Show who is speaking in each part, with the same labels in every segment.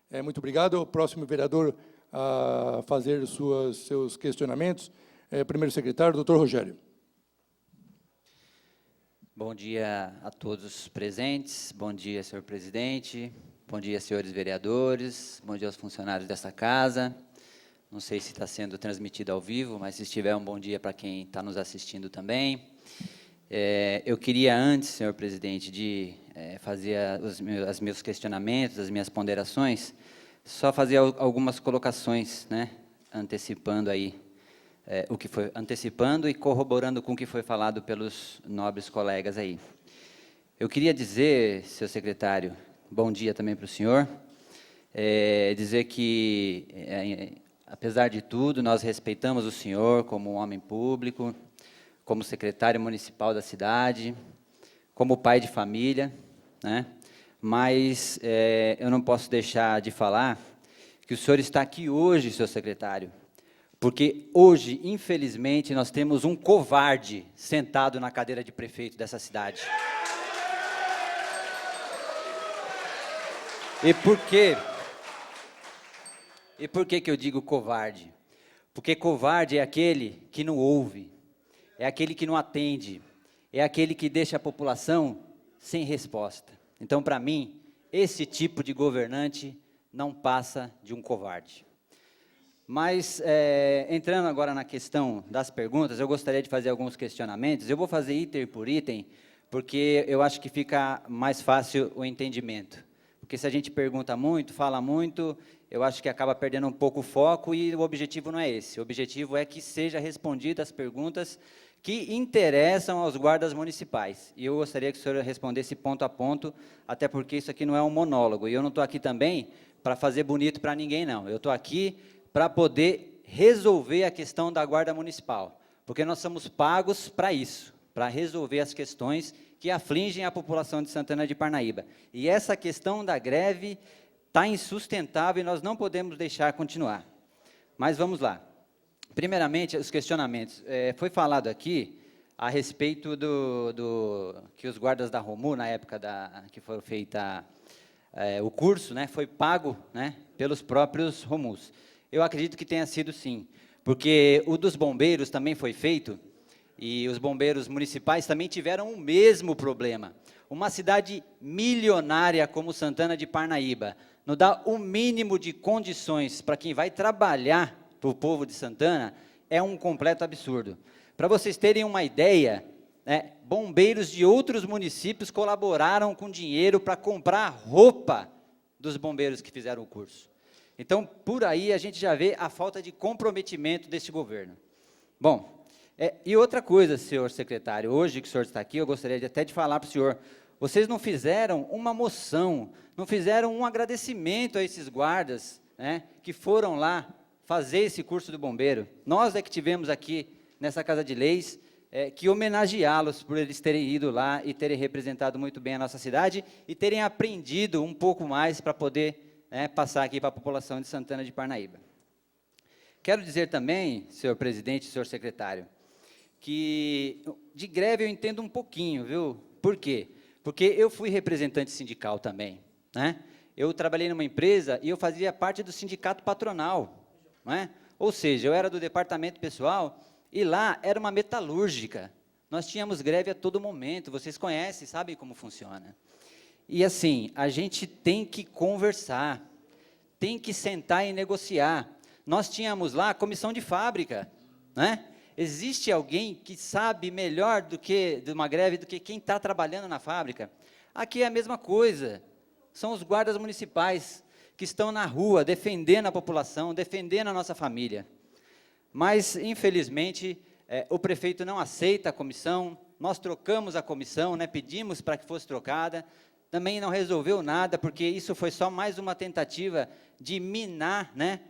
Speaker 1: Muito obrigado. O próximo vereador a fazer seus questionamentos é o primeiro secretário, doutor Rogério.
Speaker 2: Bom dia a todos os presentes, bom dia, senhor presidente, bom dia, senhores vereadores, bom dia aos funcionários dessa casa. Não sei se está sendo transmitido ao vivo, mas se estiver, um bom dia para quem está nos assistindo também. Eu queria, antes, senhor presidente, de fazer os meus questionamentos, as minhas ponderações, só fazer algumas colocações, né, antecipando aí, antecipando e corroborando com o que foi falado pelos nobres colegas aí. Eu queria dizer, senhor secretário, bom dia também para o senhor, dizer que, apesar de tudo, nós respeitamos o senhor como um homem público, como secretário municipal da cidade, como pai de família, né? Mas eu não posso deixar de falar que o senhor está aqui hoje, senhor secretário, porque hoje, infelizmente, nós temos um covarde sentado na cadeira de prefeito dessa cidade. E por que eu digo covarde? Porque covarde é aquele que não ouve, é aquele que não atende, é aquele que deixa a população sem resposta. Então, para mim, esse tipo de governante não passa de um covarde. Mas, entrando agora na questão das perguntas, eu gostaria de fazer alguns questionamentos. Eu vou fazer item por item, porque eu acho que fica mais fácil o entendimento. Porque se a gente pergunta muito, fala muito, eu acho que acaba perdendo um pouco o foco e o objetivo não é esse. O objetivo é que seja respondidas as perguntas que interessam aos guardas municipais. E eu gostaria que o senhor respondesse ponto a ponto, até porque isso aqui não é um monólogo. E eu não estou aqui também para fazer bonito para ninguém, não. Eu estou aqui para poder resolver a questão da guarda municipal. Porque nós somos pagos para isso, para resolver as questões que afligem a população de Santana de Parnaíba. E essa questão da greve está insustentável e nós não podemos deixar continuar. Mas vamos lá. Primeiramente, os questionamentos. Foi falado aqui a respeito que os guardas da Romu, na época que foi feita o curso, né, foi pago, né, pelos próprios Romus. Eu acredito que tenha sido sim, porque o dos bombeiros também foi feito, e os bombeiros municipais também tiveram o mesmo problema. Uma cidade milionária como Santana de Parnaíba não dá o mínimo de condições para quem vai trabalhar para o povo de Santana, é um completo absurdo. Para vocês terem uma ideia, né, bombeiros de outros municípios colaboraram com dinheiro para comprar roupa dos bombeiros que fizeram o curso. Então, por aí a gente já vê a falta de comprometimento desse governo. Bom, e outra coisa, senhor secretário, hoje que o senhor está aqui, eu gostaria até de falar para o senhor, vocês não fizeram uma moção, não fizeram um agradecimento a esses guardas, né, que foram lá fazer esse curso do bombeiro. Nós que tivemos aqui, nessa Casa de Leis, que homenageá-los por eles terem ido lá e terem representado muito bem a nossa cidade e terem aprendido um pouco mais para poder passar aqui para a população de Santana de Parnaíba. Quero dizer também, senhor presidente e senhor secretário, que de greve eu entendo um pouquinho, viu? Por quê? Porque eu fui representante sindical também, né? Eu trabalhei numa empresa e eu fazia parte do sindicato patronal, não é? Ou seja, eu era do departamento pessoal e lá era uma metalúrgica. Nós tínhamos greve a todo momento, vocês conhecem, sabem como funciona. E assim, a gente tem que conversar, tem que sentar e negociar. Nós tínhamos lá a comissão de fábrica, né? Existe alguém que sabe melhor de uma greve do que quem está trabalhando na fábrica? Aqui é a mesma coisa, são os guardas municipais que estão na rua defendendo a população, defendendo a nossa família. Mas, infelizmente, o prefeito não aceita a comissão, nós trocamos a comissão, né, pedimos para que fosse trocada, também não resolveu nada, porque isso foi só mais uma tentativa de minar, né,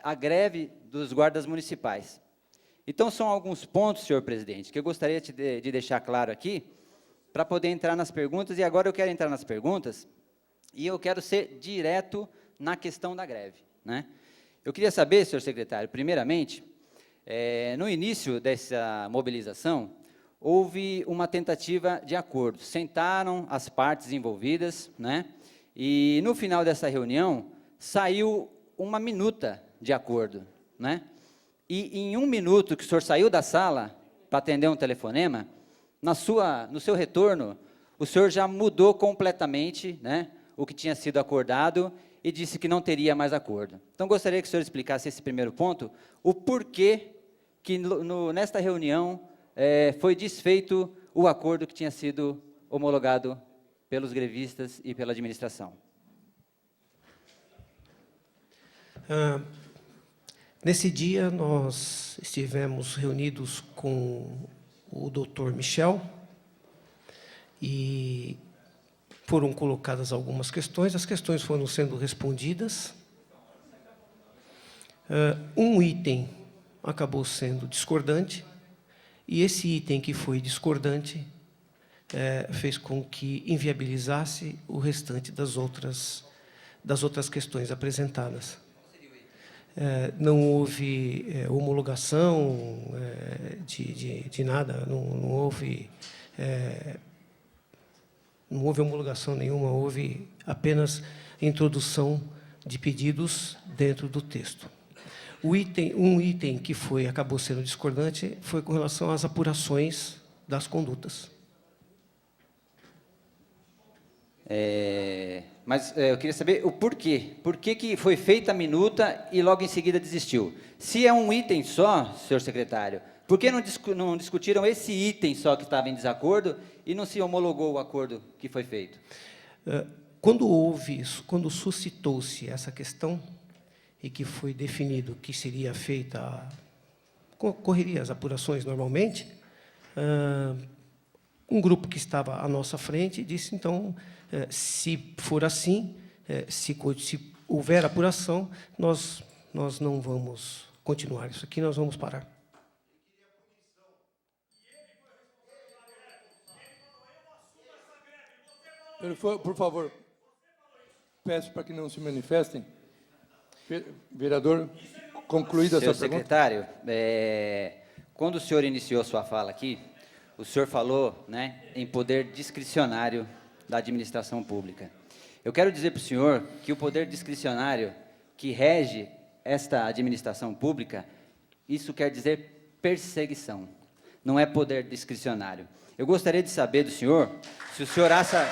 Speaker 2: a greve dos guardas municipais. Então, são alguns pontos, senhor presidente, que eu gostaria de deixar claro aqui, para poder entrar nas perguntas, e agora eu quero entrar nas perguntas, e eu quero ser direto na questão da greve, né? Eu queria saber, senhor secretário, primeiramente, no início dessa mobilização, houve uma tentativa de acordo, sentaram as partes envolvidas, né? E no final dessa reunião, saiu uma minuta de acordo, né? E em 1 minuto que o senhor saiu da sala para atender um telefonema, no seu retorno, o senhor já mudou completamente, né, o que tinha sido acordado e disse que não teria mais acordo. Então, gostaria que o senhor explicasse esse primeiro ponto, o porquê que nesta reunião foi desfeito o acordo que tinha sido homologado pelos grevistas e pela administração.
Speaker 3: Nesse dia, nós estivemos reunidos com o Dr. Michel e foram colocadas algumas questões. As questões foram sendo respondidas. Um item acabou sendo discordante, e esse item que foi discordante fez com que inviabilizasse o restante das outras questões apresentadas. Não houve homologação de nada, não houve homologação nenhuma, houve apenas introdução de pedidos dentro do texto. Um item que acabou sendo discordante foi com relação às apurações das condutas.
Speaker 2: Mas eu queria saber o porquê. Por que foi feita a minuta e logo em seguida desistiu? Se é um item só, senhor secretário, por que não discutiram esse item só que estava em desacordo e não se homologou o acordo que foi feito?
Speaker 3: Quando suscitou-se essa questão e que foi definido que seria feita, correria as apurações normalmente, um grupo que estava à nossa frente disse, então, se for assim, se houver apuração, nós não vamos continuar isso aqui, nós vamos parar.
Speaker 1: Por favor, peço para que não se manifestem. Vereador, concluída essa pergunta.
Speaker 2: Senhor secretário, quando o senhor iniciou sua fala aqui, o senhor falou, né, em poder discricionário da administração pública. Eu quero dizer para o senhor que o poder discricionário que rege esta administração pública, isso quer dizer perseguição, não é poder discricionário. Eu gostaria de saber do senhor, se o senhor acha...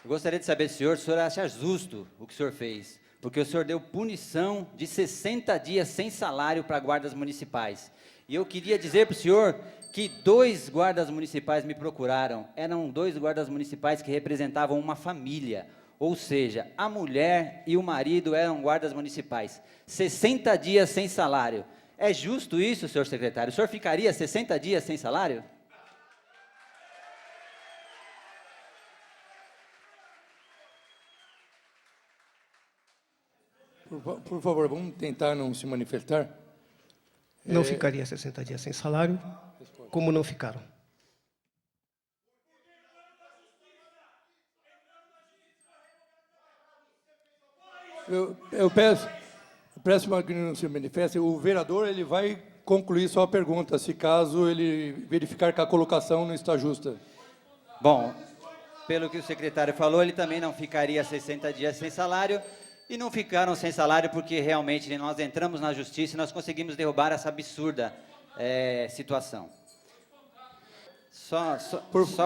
Speaker 2: Eu gostaria de saber se o senhor acha justo o que o senhor fez, porque o senhor deu punição de 60 dias sem salário para guardas municipais. E eu queria dizer para o senhor que 2 guardas municipais me procuraram. Eram 2 guardas municipais que representavam uma família, ou seja, a mulher e o marido eram guardas municipais. 60 dias sem salário. É justo isso, senhor secretário? O senhor ficaria 60 dias sem salário?
Speaker 1: Por favor, vamos tentar não se manifestar.
Speaker 3: Não ficaria 60 dias sem salário, como não ficaram.
Speaker 1: Eu peço para que não se manifeste. O vereador ele vai concluir sua pergunta, se caso ele verificar que a colocação não está justa.
Speaker 2: Bom, pelo que o secretário falou, ele também não ficaria 60 dias sem salário. E não ficaram sem salário porque realmente nós entramos na justiça e nós conseguimos derrubar essa absurda situação. Só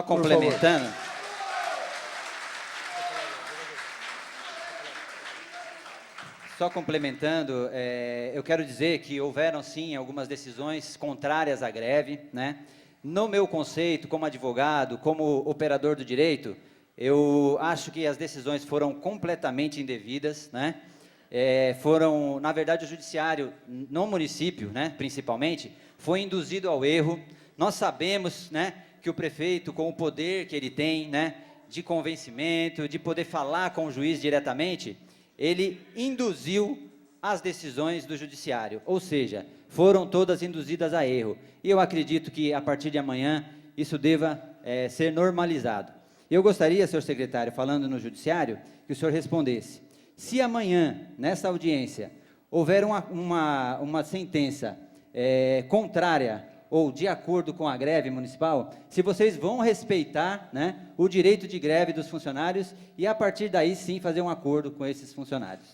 Speaker 2: complementando. Só complementando, eu quero dizer que houveram sim algumas decisões contrárias à greve, né? No meu conceito, como advogado, como operador do direito, eu acho que as decisões foram completamente indevidas, né? Foram, na verdade, o judiciário, no município, né, principalmente, foi induzido ao erro. Nós sabemos, né, que o prefeito, com o poder que ele tem, né, de convencimento, de poder falar com o juiz diretamente, ele induziu as decisões do judiciário, ou seja, foram todas induzidas a erro. E eu acredito que, a partir de amanhã, isso deva ser normalizado. Eu gostaria, senhor secretário, falando no judiciário, que o senhor respondesse. Se amanhã, nessa audiência, houver uma sentença contrária ou de acordo com a greve municipal, se vocês vão respeitar, né, o direito de greve dos funcionários e, a partir daí, sim, fazer um acordo com esses funcionários.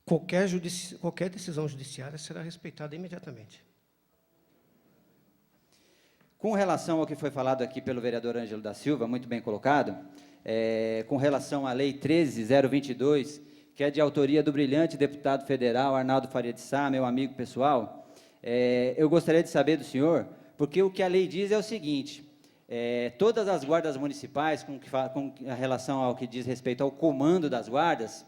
Speaker 3: Qualquer decisão judiciária será respeitada imediatamente.
Speaker 2: Com relação ao que foi falado aqui pelo vereador Ângelo da Silva, muito bem colocado, com relação à Lei 13.022, que é de autoria do brilhante deputado federal Arnaldo Faria de Sá, meu amigo pessoal, eu gostaria de saber do senhor, porque o que a lei diz é o seguinte, todas as guardas municipais, com relação ao que diz respeito ao comando das guardas,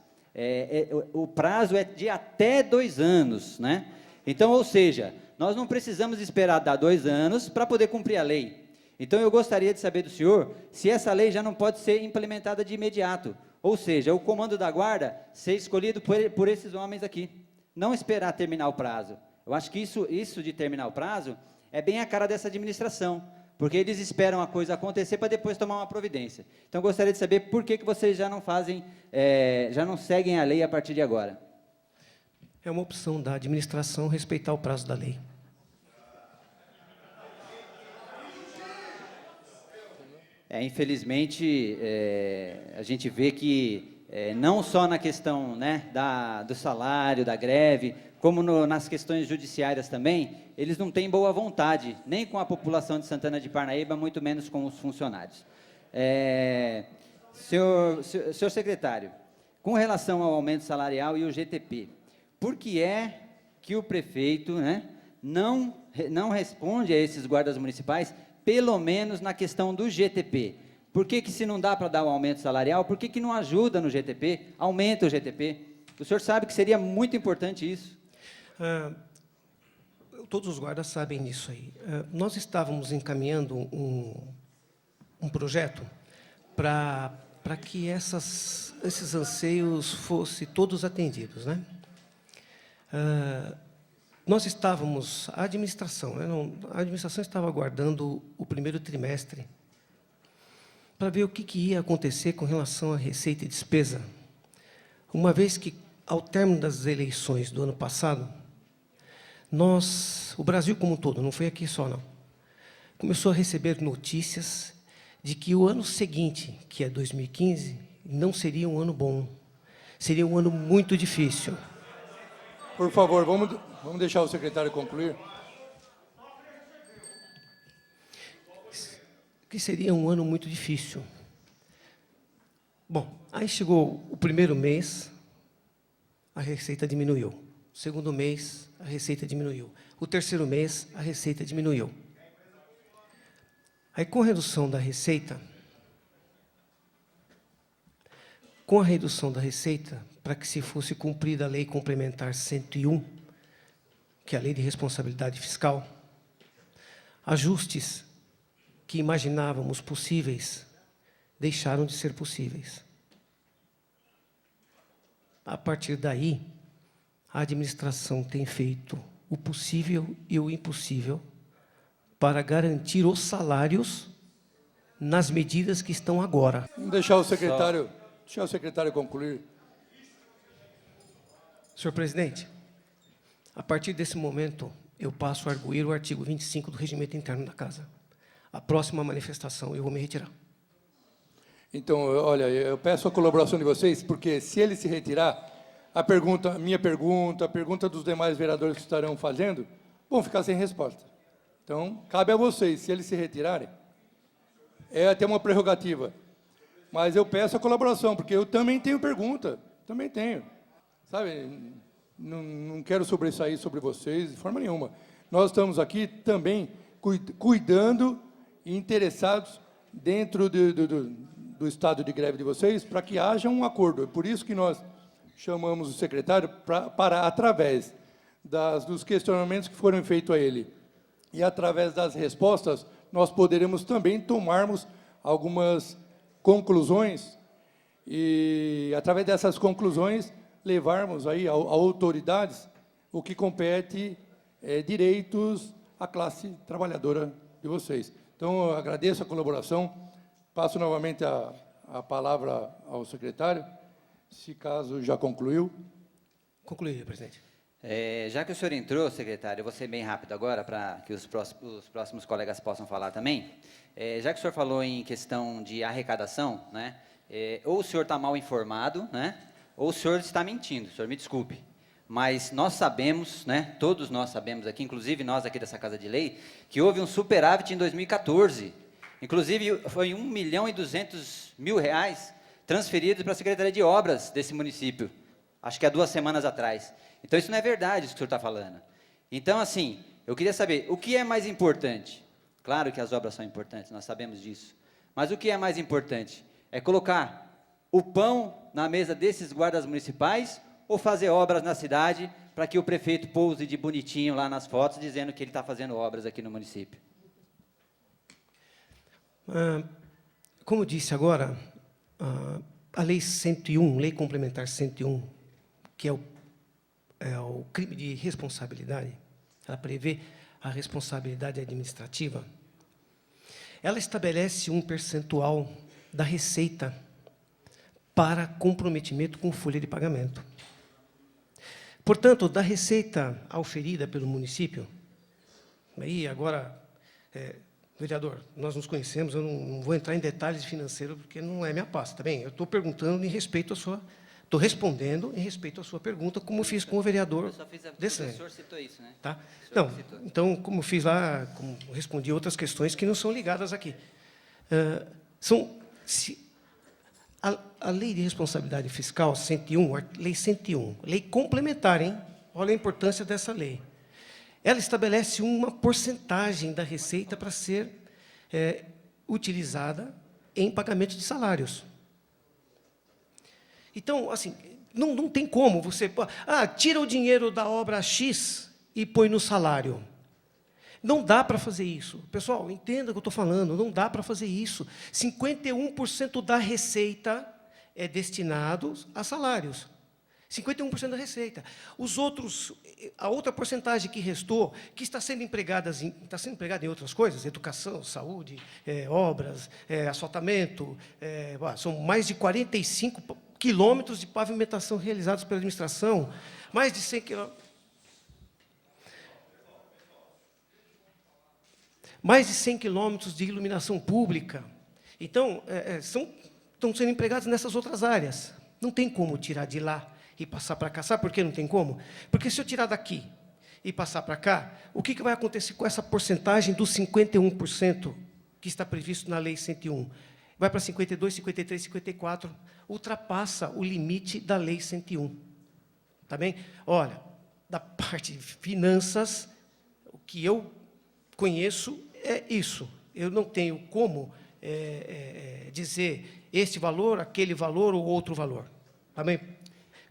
Speaker 2: o prazo é de até 2 anos, né? Então, ou seja, nós não precisamos esperar dar 2 anos para poder cumprir a lei. Então, eu gostaria de saber do senhor se essa lei já não pode ser implementada de imediato, ou seja, o comando da guarda ser escolhido por esses homens aqui, não esperar terminar o prazo. Eu acho que isso de terminar o prazo é bem a cara dessa administração, porque eles esperam a coisa acontecer para depois tomar uma providência. Então, eu gostaria de saber por que vocês já não fazem, já não seguem a lei a partir de agora.
Speaker 3: É uma opção da administração respeitar o prazo da lei.
Speaker 2: Infelizmente, a gente vê que, não só na questão, né, do salário, da greve, como nas questões judiciárias também, eles não têm boa vontade, nem com a população de Santana de Parnaíba, muito menos com os funcionários. Senhor secretário, com relação ao aumento salarial e o GTP, por que é que o prefeito, né, não responde a esses guardas municipais, pelo menos na questão do GTP? Por que se não dá para dar um aumento salarial, por que não ajuda no GTP, aumenta o GTP? O senhor sabe que seria muito importante isso?
Speaker 3: Todos os guardas sabem disso aí. Nós estávamos encaminhando um projeto para que esses anseios fossem todos atendidos, né? Nós estávamos, a administração estava aguardando o primeiro trimestre para ver o que ia acontecer com relação à receita e despesa, uma vez que, ao término das eleições do ano passado, o Brasil como um todo, não foi aqui só não, começou a receber notícias de que o ano seguinte, que é 2015, não seria um ano bom, seria um ano muito difícil.
Speaker 1: Por favor, vamos deixar o secretário concluir.
Speaker 3: Que seria um ano muito difícil. Bom, aí chegou o primeiro mês, a receita diminuiu. O segundo mês, a receita diminuiu. O terceiro mês, a receita diminuiu. Aí, com a redução da receita, para que se fosse cumprida a Lei Complementar 101, que é a Lei de Responsabilidade Fiscal, ajustes que imaginávamos possíveis deixaram de ser possíveis. A partir daí, a administração tem feito o possível e o impossível para garantir os salários nas medidas que estão agora.
Speaker 1: Vamos deixar o secretário concluir.
Speaker 3: Senhor presidente, a partir desse momento, eu passo a arguir o artigo 25 do Regimento Interno da Casa. A próxima manifestação eu vou me retirar.
Speaker 1: Então, olha, eu peço a colaboração de vocês, porque se ele se retirar, a minha pergunta, a pergunta dos demais vereadores que estarão fazendo, vão ficar sem resposta. Então, cabe a vocês, se eles se retirarem, é até uma prerrogativa. Mas eu peço a colaboração, porque eu também tenho pergunta, também tenho. Sabe, não quero sobressair sobre vocês de forma nenhuma. Nós estamos aqui também cuidando e interessados dentro do estado de greve de vocês para que haja um acordo. É por isso que nós chamamos o secretário para através dos questionamentos que foram feitos a ele e através das respostas, nós poderemos também tomarmos algumas conclusões e, através dessas conclusões, levarmos aí a autoridades o que compete direitos à classe trabalhadora de vocês. Então, eu agradeço a colaboração, passo novamente a palavra ao secretário, se caso já concluiu.
Speaker 3: Concluí, presidente.
Speaker 2: Já que o senhor entrou, secretário, eu vou ser bem rápido agora, para que os próximos colegas possam falar também. Já que o senhor falou em questão de arrecadação, né, ou o senhor está mal informado, né, ou o senhor está mentindo, o senhor me desculpe. Mas nós sabemos, né, todos nós sabemos aqui, inclusive nós aqui dessa Casa de Lei, que houve um superávit em 2014. Inclusive, foi R$ 1.200.000 transferidos para a Secretaria de Obras desse município, acho que há 2 semanas atrás. Então, isso não é verdade, isso que o senhor está falando. Então, assim, eu queria saber, o que é mais importante? Claro que as obras são importantes, nós sabemos disso. Mas o que é mais importante? É colocar o pão na mesa desses guardas municipais ou fazer obras na cidade para que o prefeito pouse de bonitinho lá nas fotos, dizendo que ele está fazendo obras aqui no município?
Speaker 3: Como eu disse agora, a Lei 101, Lei Complementar 101, que é o crime de responsabilidade, ela prevê a responsabilidade administrativa, ela estabelece um percentual da receita para comprometimento com folha de pagamento. Portanto, da receita auferida pelo município, aí agora, vereador, nós nos conhecemos, eu não vou entrar em detalhes financeiros, porque não é minha pasta, tá bem? Eu estou perguntando em respeito à sua... Estou respondendo em respeito à sua pergunta, como fiz com o vereador.
Speaker 2: Eu só fiz o senhor citou isso, né?
Speaker 3: Tá? Não, então, como fiz lá, como respondi outras questões que não são ligadas aqui. A Lei de Responsabilidade Fiscal 101, Lei 101, lei complementar, hein? Olha a importância dessa lei. Ela estabelece uma porcentagem da receita para ser utilizada em pagamento de salários. Então, assim, não tem como você... tira o dinheiro da obra X e põe no salário. Não dá para fazer isso. Pessoal, entenda o que eu estou falando, não dá para fazer isso. 51% da receita é destinado a salários. 51% da receita. A outra porcentagem que restou, que está sendo empregada em outras coisas, educação, saúde, obras, asfaltamento, são mais de 45 quilômetros de pavimentação realizados pela administração, mais de 100 quilômetros. Mais de 100 quilômetros de iluminação pública. Então, estão sendo empregados nessas outras áreas. Não tem como tirar de lá e passar para cá. Sabe por que não tem como? Porque se eu tirar daqui e passar para cá, o que vai acontecer com essa porcentagem dos 51% que está previsto na Lei 101? Vai para 52, 53, 54, ultrapassa o limite da Lei 101. Tá bem? Olha, da parte de finanças, o que eu conheço é isso. Eu não tenho como dizer este valor, aquele valor ou outro valor. Tá bem?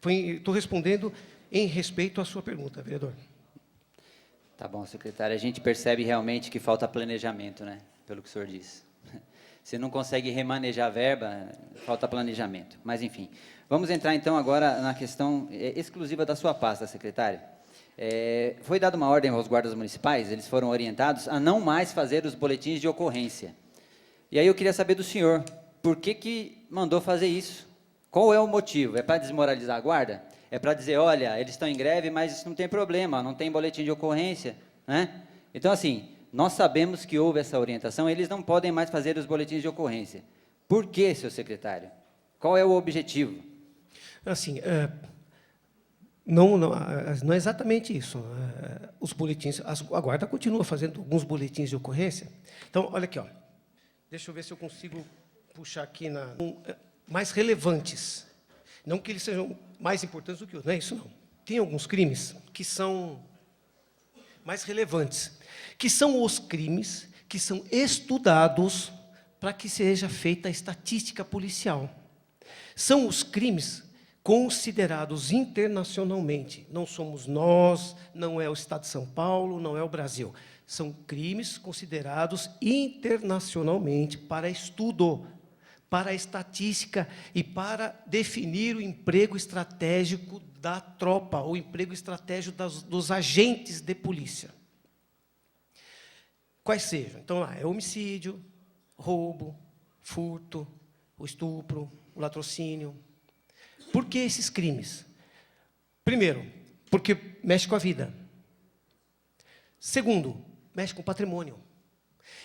Speaker 3: Estou respondendo em respeito à sua pergunta, vereador.
Speaker 2: Tá bom, secretário. A gente percebe realmente que falta planejamento, né? Pelo que o senhor disse. Você não consegue remanejar a verba, falta planejamento. Mas, enfim. Vamos entrar, então, agora na questão exclusiva da sua pasta, secretário. Foi dada uma ordem aos guardas municipais, eles foram orientados a não mais fazer os boletins de ocorrência. E aí eu queria saber do senhor, por que mandou fazer isso? Qual é o motivo? É para desmoralizar a guarda? É para dizer, olha, eles estão em greve, mas isso não tem problema, não tem boletim de ocorrência, né? Então, assim, nós sabemos que houve essa orientação, eles não podem mais fazer os boletins de ocorrência. Por quê, seu secretário? Qual é o objetivo?
Speaker 3: Assim, não é exatamente isso. Os boletins, a guarda continua fazendo alguns boletins de ocorrência. Então, olha aqui, ó. Deixa eu ver se eu consigo puxar aqui mais relevantes. Não que eles sejam mais importantes do que outros, não é isso, não. Tem alguns crimes que são mais relevantes, que são os crimes que são estudados para que seja feita a estatística policial. São os crimes considerados internacionalmente. Não somos nós, não é o Estado de São Paulo, não é o Brasil. São crimes considerados internacionalmente para estudo, para a estatística e para definir o emprego estratégico da tropa, o emprego estratégico dos agentes de polícia. Quais sejam? Então, lá, é homicídio, roubo, furto, o estupro, o latrocínio. Por que esses crimes? Primeiro, porque mexe com a vida. Segundo, mexe com o patrimônio.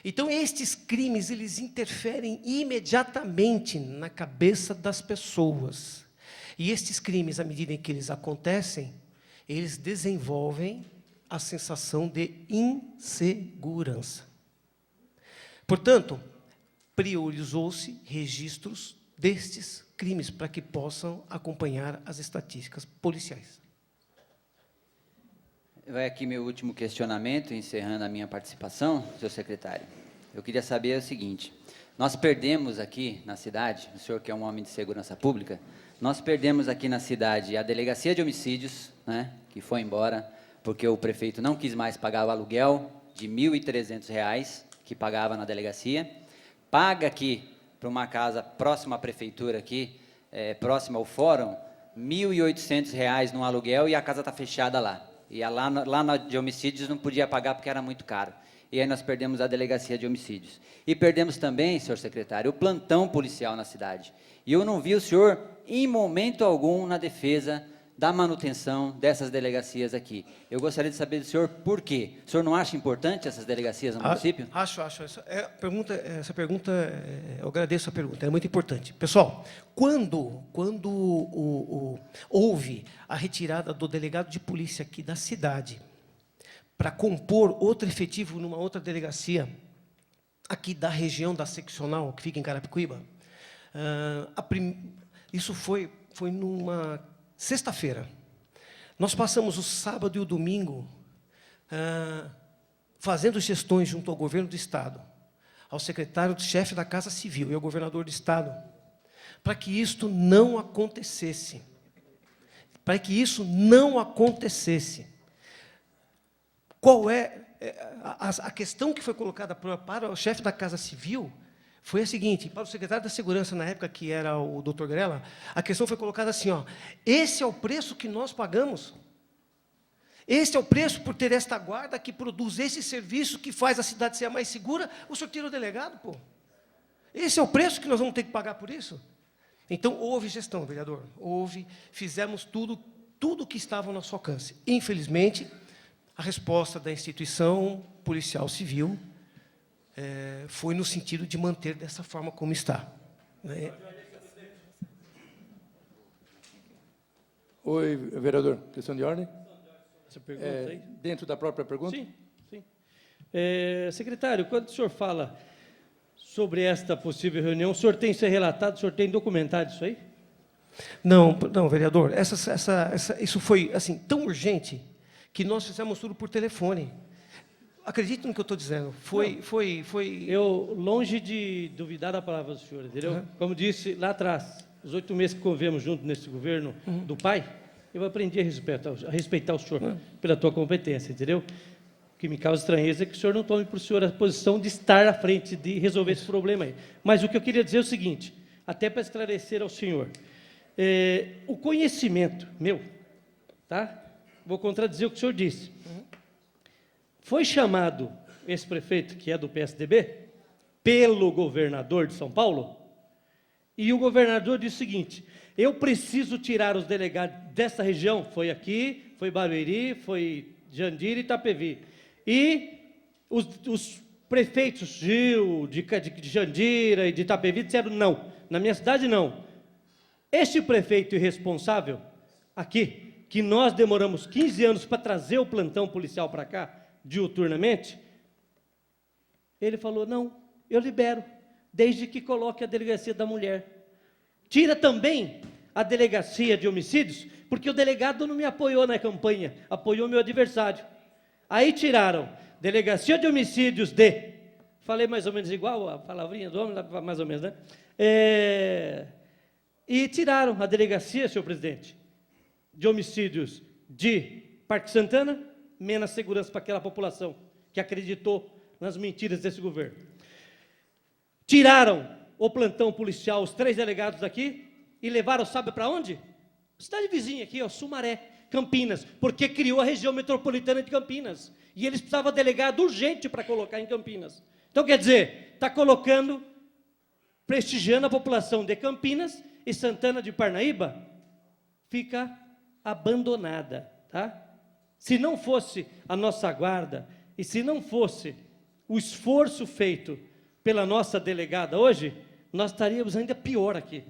Speaker 3: Então, estes crimes, eles interferem imediatamente na cabeça das pessoas. E estes crimes, à medida em que eles acontecem, eles desenvolvem a sensação de insegurança. Portanto, priorizou-se registros destes crimes para que possam acompanhar as estatísticas policiais.
Speaker 2: Vai aqui meu último questionamento, encerrando a minha participação, senhor secretário. Eu queria saber o seguinte: nós perdemos aqui na cidade, o senhor que é um homem de segurança pública, nós perdemos aqui na cidade a delegacia de homicídios, né, que foi embora, porque o prefeito não quis mais pagar o aluguel de R$ 1.300 que pagava na delegacia, paga aqui para uma casa próxima à prefeitura aqui, próxima ao fórum, R$ 1.800 no aluguel e a casa está fechada lá. E lá na de homicídios não podia pagar porque era muito caro. E aí nós perdemos a delegacia de homicídios. E perdemos também, senhor secretário, o plantão policial na cidade. E eu não vi o senhor, em momento algum, na defesa da manutenção dessas delegacias aqui. Eu gostaria de saber do senhor por quê. O senhor não acha importante essas delegacias no município?
Speaker 3: Acho. Essa pergunta, eu agradeço a pergunta, é muito importante. Pessoal, quando houve a retirada do delegado de polícia aqui da cidade para compor outro efetivo numa outra delegacia aqui da região da seccional, que fica em Carapicuíba, isso foi numa sexta-feira. Nós passamos o sábado e o domingo fazendo gestões junto ao governo do Estado, ao secretário-chefe da Casa Civil e ao governador do Estado, para que isto não acontecesse. Para que isso não acontecesse. Qual é a questão que foi colocada para o chefe da Casa Civil? Foi a seguinte: para o secretário da Segurança, na época, que era o doutor Grela, a questão foi colocada assim, ó: esse é o preço que nós pagamos. Esse é o preço por ter esta guarda que produz esse serviço que faz a cidade ser a mais segura. O senhor tira o delegado, pô. Esse é o preço que nós vamos ter que pagar por isso? Então, houve gestão, vereador. Fizemos tudo que estava ao nosso alcance. Infelizmente, a resposta da instituição policial civil foi no sentido de manter dessa forma como está. Né?
Speaker 1: Oi, vereador, questão de ordem?
Speaker 4: Essa pergunta aí?
Speaker 1: Dentro da própria pergunta?
Speaker 4: Sim. Secretário, quando o senhor fala sobre esta possível reunião, o senhor tem isso relatado, o senhor tem documentado isso aí?
Speaker 3: Não, vereador, isso foi assim, tão urgente que nós fizemos tudo por telefone. Acredite no que eu estou dizendo. Foi.
Speaker 4: Eu, longe de duvidar da palavra do senhor, entendeu? Uhum. Como disse lá atrás, os 8 meses que convivemos junto nesse governo do pai, eu aprendi a respeitar o senhor pela tua competência, entendeu? O que me causa estranheza é que o senhor não tome por senhor a posição de estar à frente, de resolver esse problema aí. Mas o que eu queria dizer é o seguinte, até para esclarecer ao senhor, o conhecimento meu, tá? Vou contradizer o que o senhor disse. Foi chamado esse prefeito, que é do PSDB, pelo governador de São Paulo, e o governador disse o seguinte: eu preciso tirar os delegados dessa região, foi aqui, foi Barueri, foi Jandira e Itapevi, e os prefeitos Gil, de Jandira e de Itapevi disseram não, na minha cidade não. Este prefeito irresponsável aqui, que nós demoramos 15 anos para trazer o plantão policial para cá, diuturnamente, ele falou, não, eu libero, desde que coloque a delegacia da mulher. Tira também a delegacia de homicídios, porque o delegado não me apoiou na campanha, apoiou meu adversário. Aí tiraram delegacia de homicídios falei mais ou menos igual a palavrinha do homem, mais ou menos, né? E tiraram a delegacia, senhor presidente, de homicídios de Parque Santana, menos segurança para aquela população que acreditou nas mentiras desse governo. Tiraram o plantão policial, os 3 delegados daqui, e levaram, sabe para onde? Cidade vizinha aqui, ó, Sumaré, Campinas, porque criou a região metropolitana de Campinas. E eles precisavam de delegado urgente para colocar em Campinas. Então, quer dizer, está colocando, prestigiando a população de Campinas, e Santana de Parnaíba fica abandonada. tá? Se não fosse a nossa guarda e se não fosse o esforço feito pela nossa delegada hoje, nós estaríamos ainda pior aqui.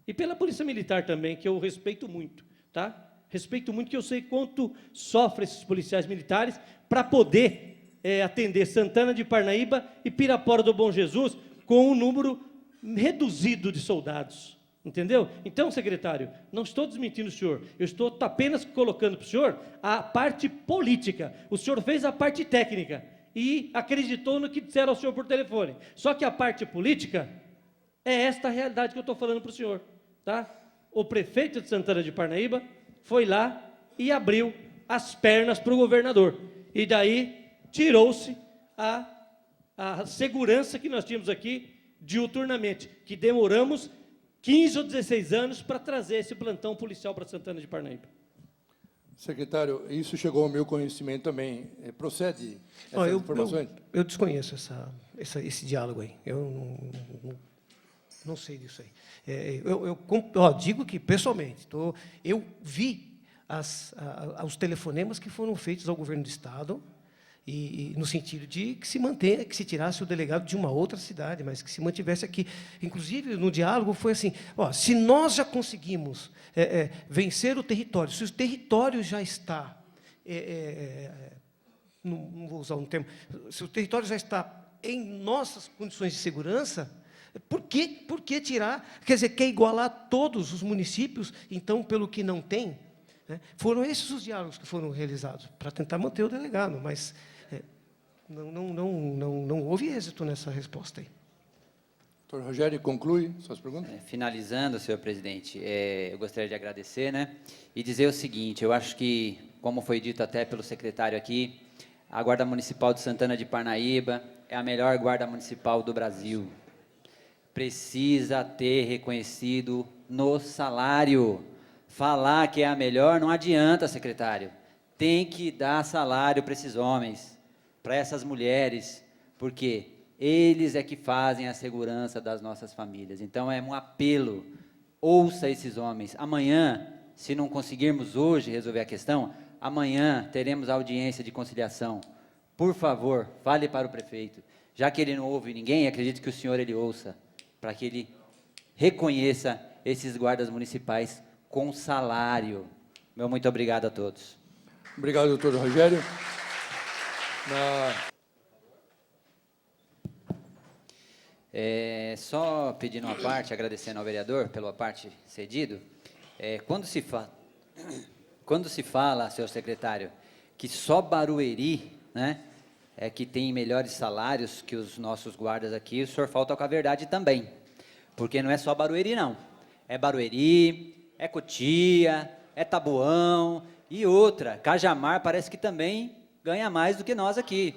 Speaker 4: E pela Polícia Militar também, que eu respeito muito, tá? Respeito muito, que eu sei quanto sofrem esses policiais militares para poder atender Santana de Parnaíba e Pirapora do Bom Jesus com um número reduzido de soldados. Entendeu? Então, secretário, não estou desmentindo o senhor, eu estou apenas colocando para o senhor a parte política. O senhor fez a parte técnica e acreditou no que disseram ao senhor por telefone. Só que a parte política é esta a realidade que eu estou falando para o senhor. Tá? O prefeito de Santana de Parnaíba foi lá e abriu as pernas para o governador. E daí tirou-se a segurança que nós tínhamos aqui diuturnamente, que demoramos 15 ou 16 anos para trazer esse plantão policial para Santana de Parnaíba.
Speaker 1: Secretário, isso chegou ao meu conhecimento também. Procede essas informações?
Speaker 3: Eu desconheço esse diálogo aí. Eu não sei disso aí. Digo que, pessoalmente, eu vi os telefonemas que foram feitos ao governo do Estado, e no sentido de que se tirasse o delegado de uma outra cidade, mas que se mantivesse aqui. Inclusive, no diálogo foi assim, se nós já conseguimos vencer o território, se o território já está, não vou usar um termo, se o território já está em nossas condições de segurança, por que tirar? Quer dizer, quer igualar todos os municípios, então, pelo que não tem? Foram esses os diálogos que foram realizados, para tentar manter o delegado, mas não houve êxito nessa resposta aí.
Speaker 1: Doutor Rogério, conclui suas perguntas?
Speaker 2: Finalizando, senhor presidente, eu gostaria de agradecer, e dizer o seguinte: eu acho que, como foi dito até pelo secretário aqui, a Guarda Municipal de Santana de Parnaíba é a melhor guarda municipal do Brasil. Precisa ter reconhecido no salário. Falar que é a melhor não adianta, secretário. Tem que dar salário para esses homens, para essas mulheres, porque eles é que fazem a segurança das nossas famílias. Então, é um apelo, ouça esses homens. Amanhã, se não conseguirmos hoje resolver a questão, amanhã teremos audiência de conciliação. Por favor, fale para o prefeito. Já que ele não ouve ninguém, acredito que o senhor ele ouça, para que ele reconheça esses guardas municipais com salário. Meu muito obrigado a todos.
Speaker 1: Obrigado, doutor Rogério.
Speaker 2: Só pedindo uma parte, agradecendo ao vereador pela parte cedido, quando se fala, senhor secretário, que só Barueri, é que tem melhores salários que os nossos guardas aqui, o senhor falta com a verdade também, porque não é só Barueri, não. É Barueri, é Cotia, é Taboão, e outra, Cajamar parece que também ganha mais do que nós aqui.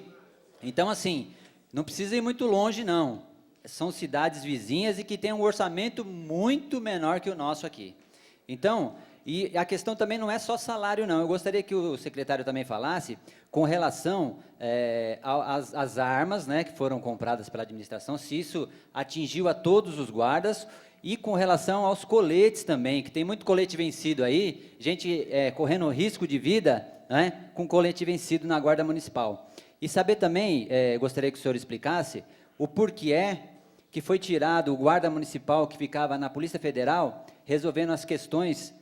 Speaker 2: Então, assim, não precisa ir muito longe, não. São cidades vizinhas e que têm um orçamento muito menor que o nosso aqui. Então, e a questão também não é só salário, não. Eu gostaria que o secretário também falasse com relação às armas, que foram compradas pela administração, se isso atingiu a todos os guardas, e com relação aos coletes também, que tem muito colete vencido aí, gente correndo risco de vida, com colete vencido na Guarda Municipal. E saber também, gostaria que o senhor explicasse, o porquê que foi tirado o guarda municipal que ficava na Polícia Federal, resolvendo as questões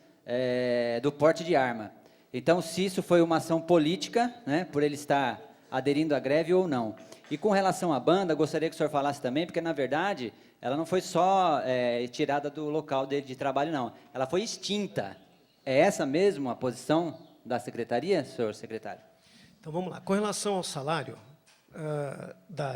Speaker 2: do porte de arma. Então, se isso foi uma ação política, por ele estar aderindo à greve ou não. E com relação à banda, gostaria que o senhor falasse também, porque, na verdade, ela não foi só tirada do local dele de trabalho, não. Ela foi extinta. É essa mesmo a posição da secretaria, senhor secretário?
Speaker 3: Então, vamos lá. Com relação ao salário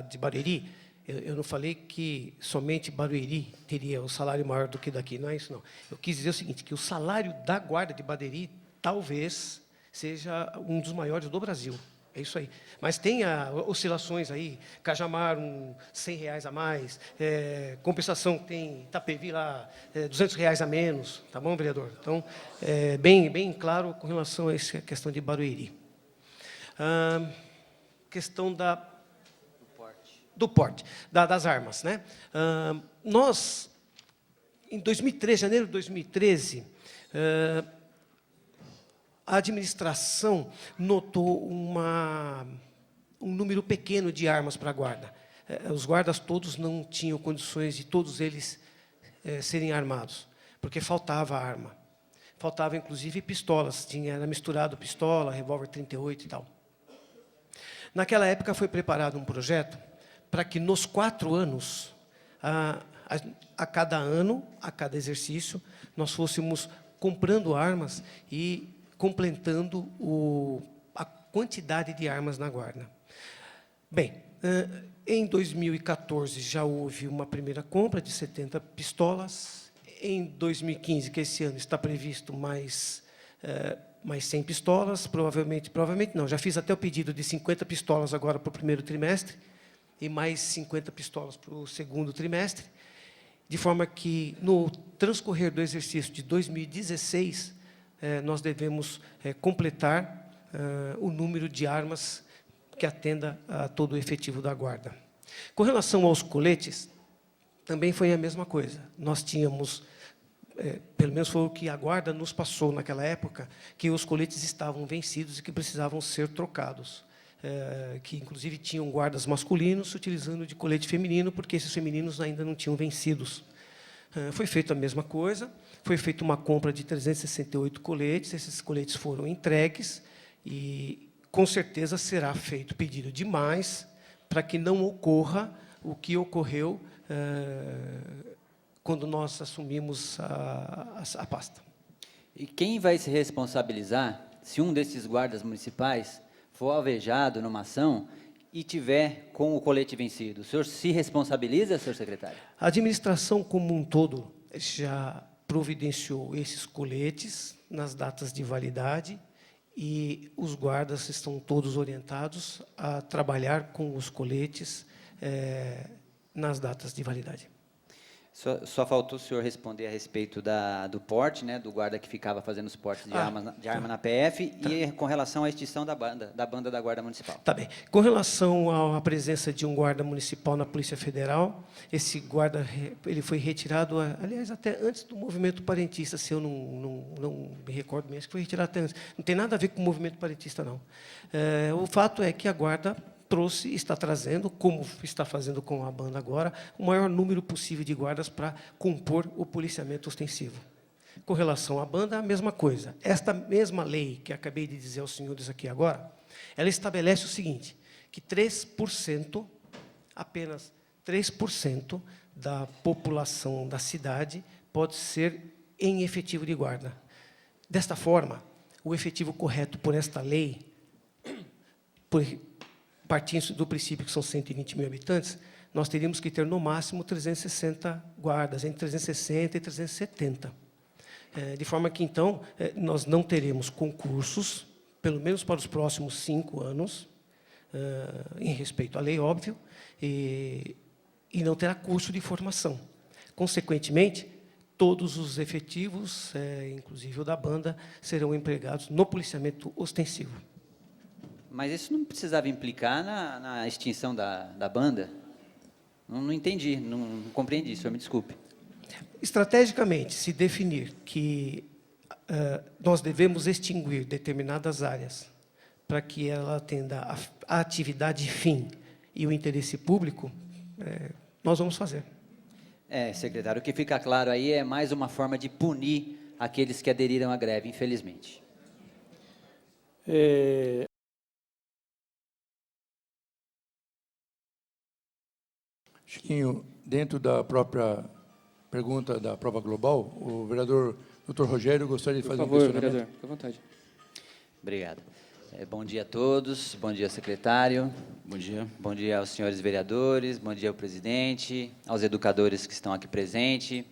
Speaker 3: de Barueri, eu não falei que somente Barueri teria um salário maior do que daqui, não é isso, não. Eu quis dizer o seguinte, que o salário da Guarda de Barueri talvez seja um dos maiores do Brasil. É isso aí. Mas tem oscilações aí, Cajamar, R$100 a mais, compensação tem Itapevi lá, R$200 a menos, tá bom, vereador? Então, bem claro com relação a essa questão de Barueri. Questão do porte, das armas, nós, em 2013, janeiro de 2013, a administração notou um número pequeno de armas para a guarda. Os guardas todos não tinham condições de todos eles serem armados, porque faltava arma. Faltava, inclusive, pistolas. Era misturado pistola, revólver 38 e tal. Naquela época, foi preparado um projeto para que, nos 4 anos, a cada ano, a cada exercício, nós fôssemos comprando armas e completando a quantidade de armas na guarda. Bem, em 2014, já houve uma primeira compra de 70 pistolas. Em 2015, que esse ano está previsto mais 100 pistolas, provavelmente não, já fiz até o pedido de 50 pistolas agora para o primeiro trimestre e mais 50 pistolas para o segundo trimestre, de forma que, no transcorrer do exercício de 2016, nós devemos completar o número de armas que atenda a todo o efetivo da guarda. Com relação aos coletes, também foi a mesma coisa. Nós tínhamos, pelo menos foi o que a guarda nos passou naquela época, que os coletes estavam vencidos e que precisavam ser trocados. Que, inclusive, tinham guardas masculinos utilizando de colete feminino, porque esses femininos ainda não tinham vencidos. Foi feita a mesma coisa, foi feita uma compra de 368 coletes, esses coletes foram entregues e, com certeza, será feito pedido de mais para que não ocorra o que ocorreu quando nós assumimos a pasta.
Speaker 2: E quem vai se responsabilizar se um desses guardas municipais for alvejado numa ação e tiver com o colete vencido? O senhor se responsabiliza, senhor secretário?
Speaker 3: A administração como um todo já providenciou esses coletes nas datas de validade e os guardas estão todos orientados a trabalhar com os coletes nas datas de validade.
Speaker 2: Só faltou o senhor responder a respeito do porte, né, do guarda que ficava fazendo os portes de arma na PF, e com relação à extinção da banda da Guarda Municipal.
Speaker 3: Tá bem. Com relação à presença de um guarda municipal na Polícia Federal, esse guarda ele foi retirado, aliás, até antes do movimento parentista, se eu não me recordo mesmo, que foi retirado até antes. Não tem nada a ver com o movimento parentista, não. O fato é que a guarda está trazendo, como está fazendo com a banda agora, o maior número possível de guardas para compor o policiamento ostensivo. Com relação à banda, a mesma coisa. Esta mesma lei que acabei de dizer aos senhores aqui agora, ela estabelece o seguinte, que 3%, apenas 3% da população da cidade pode ser em efetivo de guarda. Desta forma, o efetivo correto por esta lei, partindo do princípio que são 120 mil habitantes, nós teríamos que ter, no máximo, 360 guardas, entre 360 e 370. De forma que, então, nós não teremos concursos, pelo menos para os próximos 5 anos, em respeito à lei, óbvio, e não terá curso de formação. Consequentemente, todos os efetivos, inclusive o da banda, serão empregados no policiamento ostensivo.
Speaker 2: Mas isso não precisava implicar na extinção da banda? Não entendi, não compreendi, senhor me desculpe.
Speaker 3: Estrategicamente, se definir que nós devemos extinguir determinadas áreas para que ela atenda a atividade fim e o interesse público, nós vamos fazer.
Speaker 2: Secretário, o que fica claro aí é mais uma forma de punir aqueles que aderiram à greve, infelizmente.
Speaker 1: Chiquinho, dentro da própria pergunta da prova global, o vereador Dr. Rogério gostaria de fazer um questionamento. Por favor, vereador,
Speaker 5: fique à vontade.
Speaker 2: Obrigado. Bom dia a todos, bom dia, secretário.
Speaker 5: Bom dia.
Speaker 2: Bom dia aos senhores vereadores, bom dia ao presidente, aos educadores que estão aqui presentes,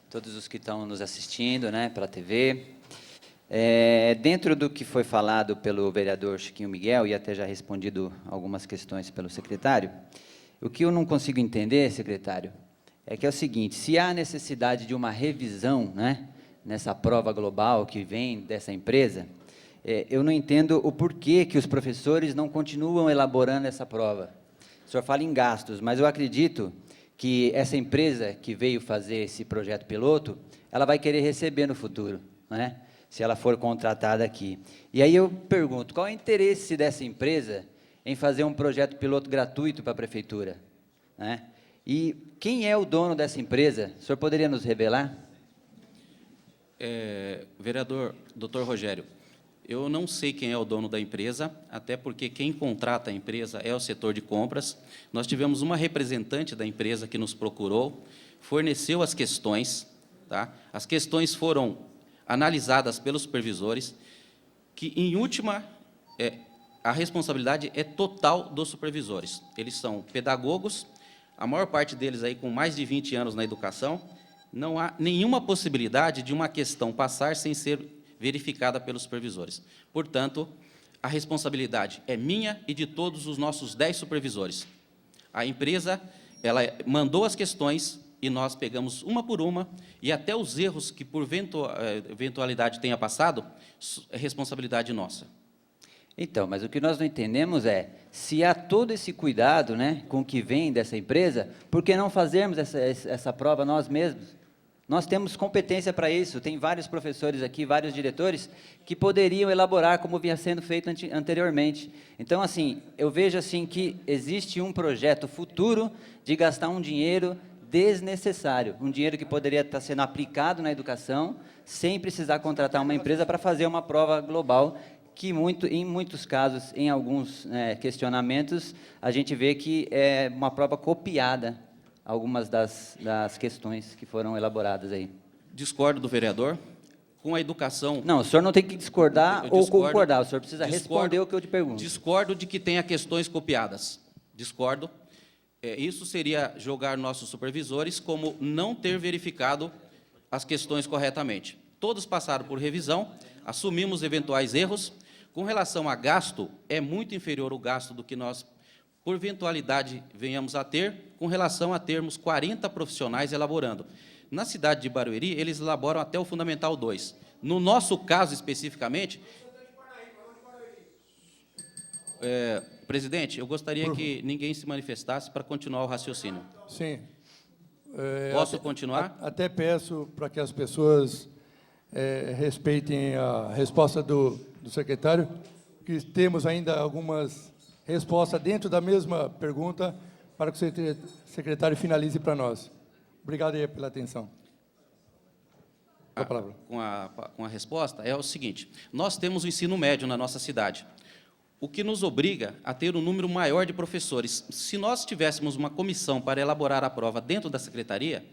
Speaker 2: todos os que estão nos assistindo, né, pela TV. Dentro do que foi falado pelo vereador Chiquinho Miguel, e até já respondido algumas questões pelo secretário, o que eu não consigo entender, secretário, é que é o seguinte, se há necessidade de uma revisão, né, nessa prova global que vem dessa empresa, eu não entendo o porquê que os professores não continuam elaborando essa prova. O senhor fala em gastos, mas eu acredito que essa empresa que veio fazer esse projeto piloto, ela vai querer receber no futuro, né? se ela for contratada aqui. E aí eu pergunto, qual é o interesse dessa empresa em fazer um projeto piloto gratuito para a prefeitura, né? E quem é o dono dessa empresa? O senhor poderia nos revelar?
Speaker 5: Vereador Dr. Rogério, eu não sei quem é o dono da empresa, até porque quem contrata a empresa é o setor de compras. Nós tivemos uma representante da empresa que nos procurou, forneceu as questões, tá? As questões foram analisadas pelos supervisores, que, em última, a responsabilidade é total dos supervisores. Eles são pedagogos, a maior parte deles aí com mais de 20 anos na educação. Não há nenhuma possibilidade de uma questão passar sem ser verificada pelos supervisores. Portanto, a responsabilidade é minha e de todos os nossos 10 supervisores. A empresa, ela mandou as questões e nós pegamos uma por uma, e até os erros que, por eventualidade, tenha passado, é responsabilidade nossa.
Speaker 2: Então, mas o que nós não entendemos é, se há todo esse cuidado, né, com o que vem dessa empresa, por que não fazermos essa prova nós mesmos? Nós temos competência para isso, tem vários professores aqui, vários diretores, que poderiam elaborar como vinha sendo feito anteriormente. Então, assim, eu vejo assim que existe um projeto futuro de gastar um dinheiro desnecessário, um dinheiro que poderia estar sendo aplicado na educação, sem precisar contratar uma empresa para fazer uma prova global, que em muitos casos, em alguns questionamentos, a gente vê que é uma prova copiada, algumas das questões que foram elaboradas aí.
Speaker 5: Discordo do vereador. Com a educação...
Speaker 2: Não, o senhor não tem que discordar ou concordar, o senhor precisa responder o que eu te pergunto.
Speaker 5: Discordo de que tenha questões copiadas. Discordo. Isso seria jogar nossos supervisores como não ter verificado as questões corretamente. Todos passaram por revisão, assumimos eventuais erros. Com relação a gasto, é muito inferior o gasto do que nós, por eventualidade, venhamos a ter, com relação a termos 40 profissionais elaborando. Na cidade de Barueri, eles elaboram até o Fundamental 2. No nosso caso, especificamente... presidente, eu gostaria que ninguém se manifestasse para continuar o raciocínio.
Speaker 1: Sim.
Speaker 5: Posso continuar?
Speaker 1: Até peço para que as pessoas respeitem a resposta do secretário, que temos ainda algumas respostas dentro da mesma pergunta para que o secretário finalize para nós. Obrigado aí pela atenção. A palavra.
Speaker 5: Com a resposta, é o seguinte: nós temos o ensino médio na nossa cidade, o que nos obriga a ter um número maior de professores. Se nós tivéssemos uma comissão para elaborar a prova dentro da secretaria,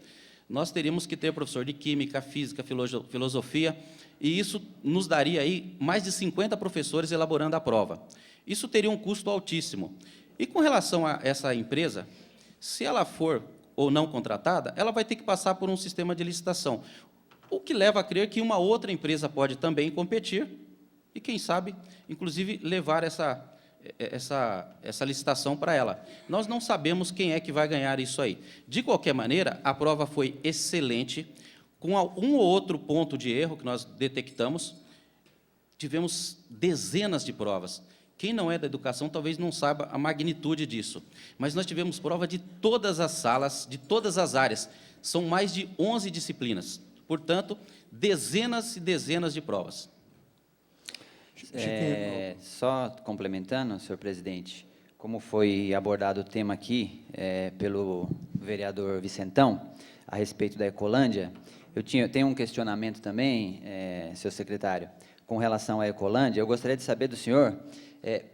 Speaker 5: nós teríamos que ter professor de Química, Física, Filosofia, e isso nos daria aí mais de 50 professores elaborando a prova. Isso teria um custo altíssimo. E com relação a essa empresa, se ela for ou não contratada, ela vai ter que passar por um sistema de licitação, o que leva a crer que uma outra empresa pode também competir e, quem sabe, inclusive, levar essa licitação para ela. Nós não sabemos quem é que vai ganhar isso aí. De qualquer maneira, a prova foi excelente, com um ou outro ponto de erro que nós detectamos. Tivemos dezenas de provas. Quem não é da educação talvez não saiba a magnitude disso, mas nós tivemos prova de todas as salas, de todas as áreas. São mais de 11 disciplinas. Portanto, dezenas e dezenas de provas.
Speaker 2: Só complementando, senhor presidente, como foi abordado o tema aqui pelo vereador Vicentão, a respeito da Ecolândia, eu tenho um questionamento também, senhor secretário, com relação à Ecolândia. Eu gostaria de saber do senhor,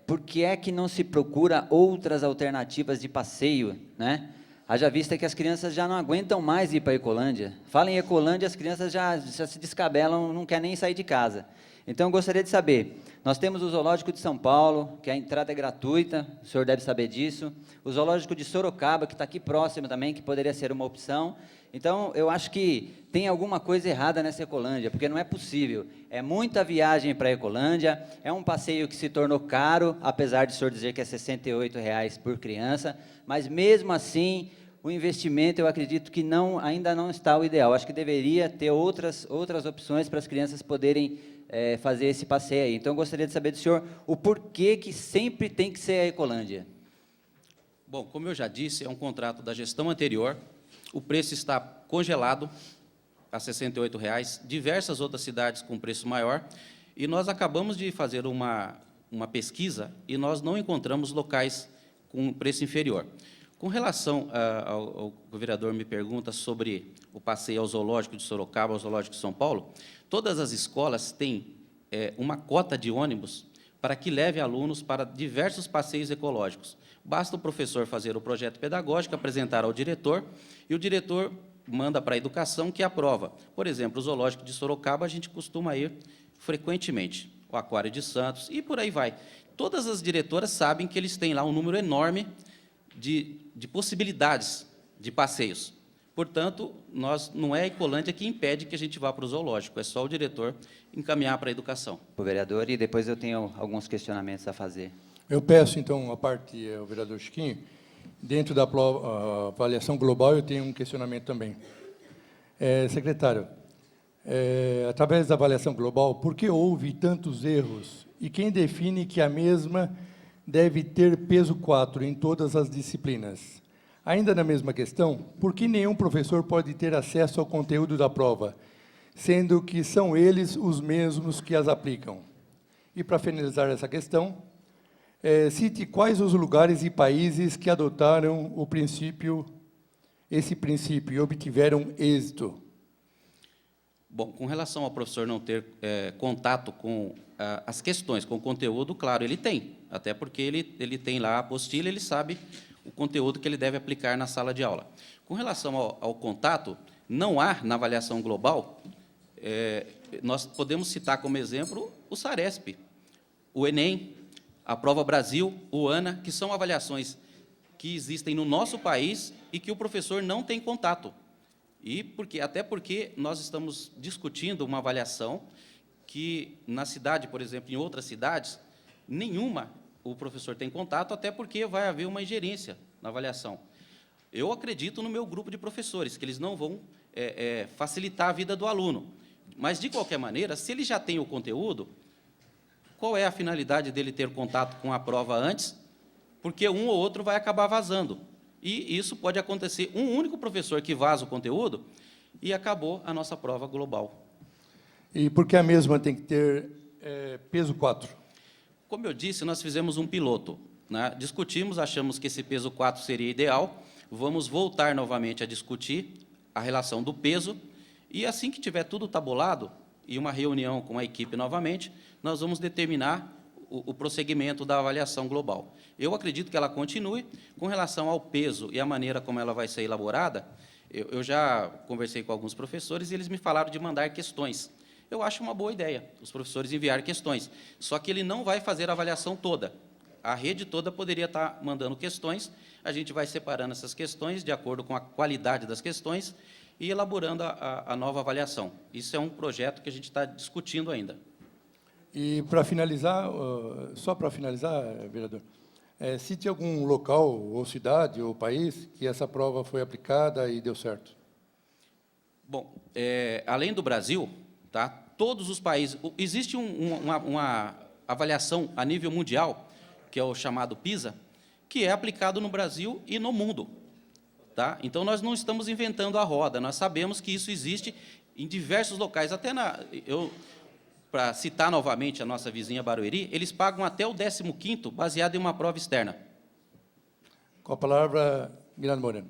Speaker 2: por que é que não se procura outras alternativas de passeio, né? Haja vista que as crianças já não aguentam mais ir para a Ecolândia. Fala em Ecolândia, as crianças já se descabelam, não querem nem sair de casa. Então, eu gostaria de saber, nós temos o Zoológico de São Paulo, que a entrada é gratuita, o senhor deve saber disso, o Zoológico de Sorocaba, que está aqui próximo também, que poderia ser uma opção. Então, eu acho que tem alguma coisa errada nessa Ecolândia, porque não é possível. É muita viagem para a Ecolândia, é um passeio que se tornou caro, apesar de o senhor dizer que é R$ 68,00 por criança, mas mesmo assim, o investimento, eu acredito que ainda não está o ideal. Acho que deveria ter outras opções para as crianças poderem fazer esse passeio aí. Então, eu gostaria de saber do senhor o porquê que sempre tem que ser a Ecolândia.
Speaker 5: Bom, como eu já disse, é um contrato da gestão anterior, o preço está congelado, a R$ 68,00, diversas outras cidades com preço maior, e nós acabamos de fazer uma pesquisa e nós não encontramos locais com preço inferior. Com relação ao que o vereador me pergunta sobre o passeio ao Zoológico de Sorocaba, ao Zoológico de São Paulo, todas as escolas têm uma cota de ônibus para que leve alunos para diversos passeios ecológicos. Basta o professor fazer o projeto pedagógico, apresentar ao diretor, e o diretor manda para a educação, que aprova. Por exemplo, o Zoológico de Sorocaba, a gente costuma ir frequentemente, o Aquário de Santos, e por aí vai. Todas as diretoras sabem que eles têm lá um número enorme de possibilidades de passeios. Portanto, não é a Ecolândia que impede que a gente vá para o zoológico, é só o diretor encaminhar para a educação.
Speaker 2: O vereador, e depois eu tenho alguns questionamentos a fazer.
Speaker 1: Eu peço, então, a parte ao vereador Chiquinho, dentro da avaliação global, eu tenho um questionamento também. Secretário, através da avaliação global, por que houve tantos erros e quem define que a mesma deve ter peso 4 em todas as disciplinas? Ainda na mesma questão, por que nenhum professor pode ter acesso ao conteúdo da prova, sendo que são eles os mesmos que as aplicam? E, para finalizar essa questão, cite quais os lugares e países que adotaram esse princípio e obtiveram êxito.
Speaker 5: Bom, com relação ao professor não ter contato com as questões, com o conteúdo, claro, ele tem, até porque ele tem lá a apostila, ele sabe o conteúdo que ele deve aplicar na sala de aula. Com relação ao contato, não há, na avaliação global, nós podemos citar como exemplo o SARESP, o Enem, a Prova Brasil, o ANA, que são avaliações que existem no nosso país e que o professor não tem contato. Até porque nós estamos discutindo uma avaliação que, na cidade, por exemplo, em outras cidades, nenhuma o professor tem contato, até porque vai haver uma ingerência na avaliação. Eu acredito no meu grupo de professores, que eles não vão facilitar a vida do aluno. Mas, de qualquer maneira, se ele já tem o conteúdo, qual é a finalidade dele ter contato com a prova antes? Porque um ou outro vai acabar vazando. E isso pode acontecer, um único professor que vaza o conteúdo, e acabou a nossa prova global.
Speaker 1: E por que a mesma tem que ter peso 4?
Speaker 5: Como eu disse, nós fizemos um piloto, né? Discutimos, achamos que esse peso 4 seria ideal, vamos voltar novamente a discutir a relação do peso, e assim que tiver tudo tabulado, e uma reunião com a equipe novamente, nós vamos determinar o prosseguimento da avaliação global. Eu acredito que ela continue. Com relação ao peso e a maneira como ela vai ser elaborada, eu já conversei com alguns professores e eles me falaram de mandar questões. Eu acho uma boa ideia, os professores enviar questões, só que ele não vai fazer a avaliação toda. A rede toda poderia estar mandando questões, a gente vai separando essas questões de acordo com a qualidade das questões e elaborando a nova avaliação. Isso é um projeto que a gente está discutindo ainda.
Speaker 1: E, para finalizar, só para finalizar, vereador, cite algum local, ou cidade, ou país, que essa prova foi aplicada e deu certo.
Speaker 5: Bom, além do Brasil, tá, todos os países... Existe uma avaliação a nível mundial, que é o chamado PISA, que é aplicado no Brasil e no mundo. Tá? Então, nós não estamos inventando a roda, nós sabemos que isso existe em diversos locais. Até para citar novamente a nossa vizinha Barueri, eles pagam até o 15º, baseado em uma prova externa.
Speaker 1: Com a palavra, Guilherme Moreno.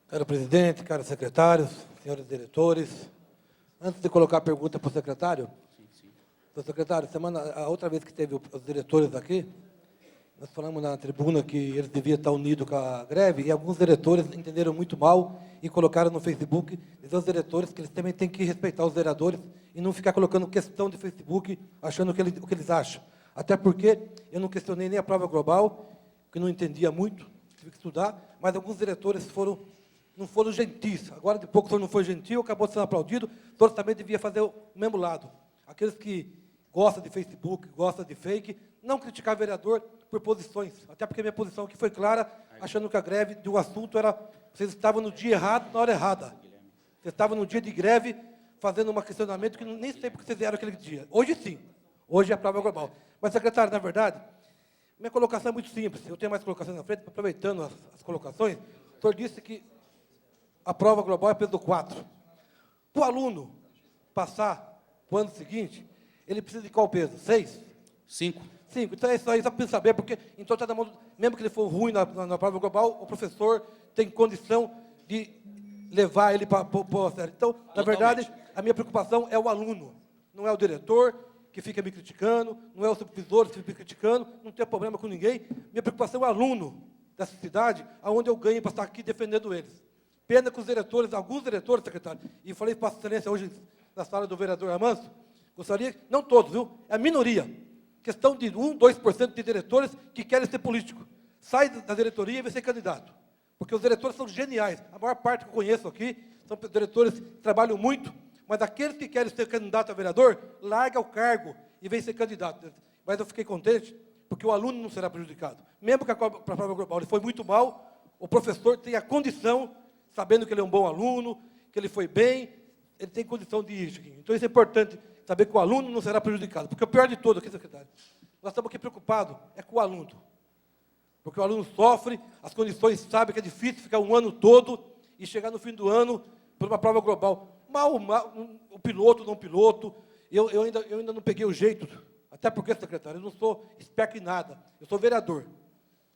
Speaker 6: Caro presidente, caros secretários, senhores diretores, antes de colocar a pergunta para o secretário, senhor secretário, a outra vez que teve os diretores aqui, nós falamos na tribuna que eles deviam estar unidos com a greve, e alguns diretores entenderam muito mal e colocaram no Facebook, dizer aos diretores que eles também têm que respeitar os vereadores e não ficar colocando questão de Facebook, achando o que eles acham. Até porque eu não questionei nem a prova global, que não entendia muito, tive que estudar, mas alguns diretores não foram gentis. Agora, de pouco, o senhor não foi gentil, acabou sendo aplaudido, o senhor também devia fazer o mesmo lado. Aqueles que gostam de Facebook, gostam de fake, não criticar vereador por posições, até porque minha posição aqui foi clara, achando que a greve do assunto era, vocês estavam no dia errado, na hora errada. Vocês estavam no dia de greve, fazendo um questionamento que nem sei porque vocês vieram aquele dia. Hoje sim, hoje é a prova global. Mas, secretário, na verdade, minha colocação é muito simples, eu tenho mais colocações na frente, aproveitando as colocações, o senhor disse que a prova global é peso 4. Para o aluno passar para o ano seguinte, ele precisa de qual peso? 6?
Speaker 5: 5.
Speaker 6: 5. Então é isso aí, só para saber, porque então tá na mão, mesmo que ele for ruim na prova global, o professor tem condição de levar ele para a série. Então, na verdade, a minha preocupação é o aluno, não é o diretor que fica me criticando, não é o supervisor que fica me criticando, não tem problema com ninguém. Minha preocupação é o aluno dessa cidade, aonde eu ganho para estar aqui defendendo eles. Pena que os diretores, alguns diretores, secretário, e falei para a excelência hoje na sala do vereador Amanso, gostaria, não todos, viu? É a minoria. Questão de 1, 2% de diretores que querem ser político. Sai da diretoria e vai ser candidato. Porque os diretores são geniais. A maior parte que eu conheço aqui são diretores que trabalham muito, mas aqueles que querem ser candidato a vereador, larga o cargo e vem ser candidato. Mas eu fiquei contente, porque o aluno não será prejudicado. Mesmo que a prova global ele foi muito mal, o professor tem a condição, sabendo que ele é um bom aluno, que ele foi bem, ele tem condição de ir, Chiquinho. Então isso é importante, saber que o aluno não será prejudicado. Porque o pior de tudo aqui, secretário, nós estamos aqui preocupados é com o aluno. Porque o aluno sofre, as condições sabem que é difícil ficar um ano todo e chegar no fim do ano por uma prova global. Mal, o piloto, não piloto, eu ainda não peguei o jeito, até porque, secretário, eu não sou esperto em nada, eu sou vereador.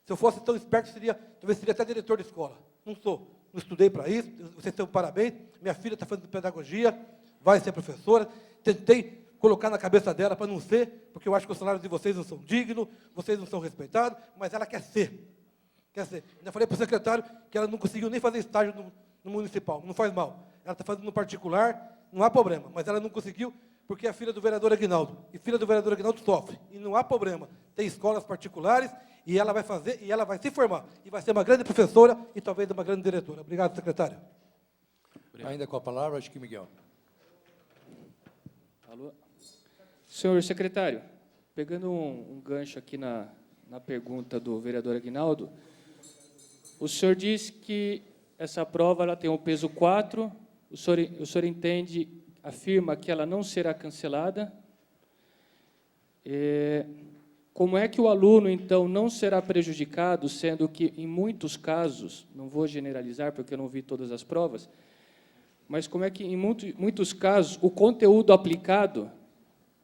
Speaker 6: Se eu fosse tão esperto, talvez seria até diretor de escola. Não sou, não estudei para isso, vocês têm parabéns, minha filha está fazendo pedagogia, vai ser professora, tentei colocar na cabeça dela para não ser, porque eu acho que os salários de vocês não são dignos, vocês não são respeitados, mas ela quer ser. Quer ser. Ainda falei para o secretário que ela não conseguiu nem fazer estágio no municipal, não faz mal. Ela está fazendo no particular, não há problema, mas ela não conseguiu porque é filha do vereador Aguinaldo. E filha do vereador Aguinaldo sofre, e não há problema. Tem escolas particulares, e ela vai fazer, e ela vai se formar, e vai ser uma grande professora e talvez uma grande diretora. Obrigado, secretário.
Speaker 5: Obrigado.
Speaker 1: Ainda com a palavra, acho que Miguel.
Speaker 7: Alô? Senhor secretário, pegando um gancho aqui na pergunta do vereador Aguinaldo, o senhor diz que essa prova ela tem um peso 4, o senhor entende, afirma que ela não será cancelada. Como é que o aluno, então, não será prejudicado, sendo que, em muitos casos, não vou generalizar porque eu não vi todas as provas, mas como é que, em muitos casos, o conteúdo aplicado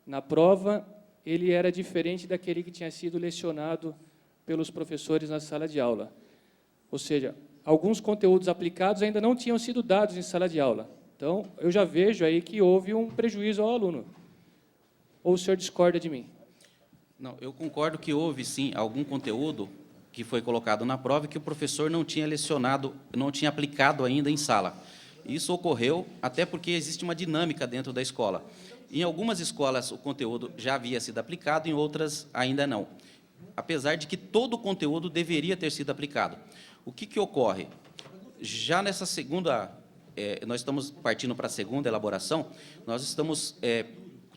Speaker 7: na prova, ele era diferente daquele que tinha sido lecionado pelos professores na sala de aula. Ou seja, alguns conteúdos aplicados ainda não tinham sido dados em sala de aula. Então, eu já vejo aí que houve um prejuízo ao aluno. Ou o senhor discorda de mim?
Speaker 5: Não, eu concordo que houve, sim, algum conteúdo que foi colocado na prova e que o professor não tinha lecionado, não tinha aplicado ainda em sala. Isso ocorreu até porque existe uma dinâmica dentro da escola. Em algumas escolas, o conteúdo já havia sido aplicado, em outras, ainda não. Apesar de que todo o conteúdo deveria ter sido aplicado. O que ocorre? Já nessa segunda, nós estamos partindo para a segunda elaboração, nós estamos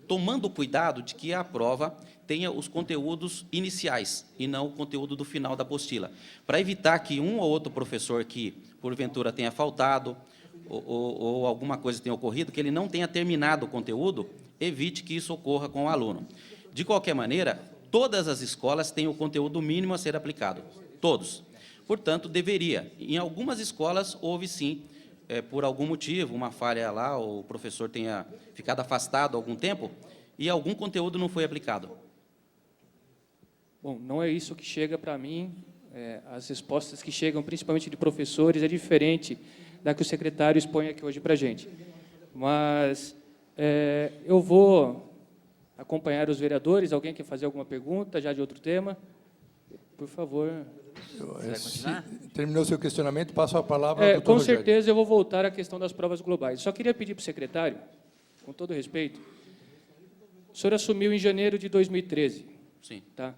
Speaker 5: tomando cuidado de que a prova tenha os conteúdos iniciais e não o conteúdo do final da apostila, para evitar que um ou outro professor que, porventura, tenha faltado ou alguma coisa tenha ocorrido, que ele não tenha terminado o conteúdo, evite que isso ocorra com o aluno. De qualquer maneira, todas as escolas têm o conteúdo mínimo a ser aplicado, todos. Portanto, deveria. Em algumas escolas, houve sim, por algum motivo, uma falha lá, o professor tenha ficado afastado há algum tempo, e algum conteúdo não foi aplicado.
Speaker 7: Bom, não é isso que chega para mim. As respostas que chegam, principalmente de professores, é diferente da que o secretário expõe aqui hoje para a gente. Mas eu vou acompanhar os vereadores. Alguém quer fazer alguma pergunta, já de outro tema? Por favor.
Speaker 1: Terminou seu questionamento, passo a palavra ao doutor
Speaker 7: Com
Speaker 1: Rogério.
Speaker 7: certeza eu vou voltar à questão das provas globais. Só queria pedir para o secretário, com todo respeito, o senhor assumiu em janeiro de 2013.
Speaker 5: Sim.
Speaker 7: Tá?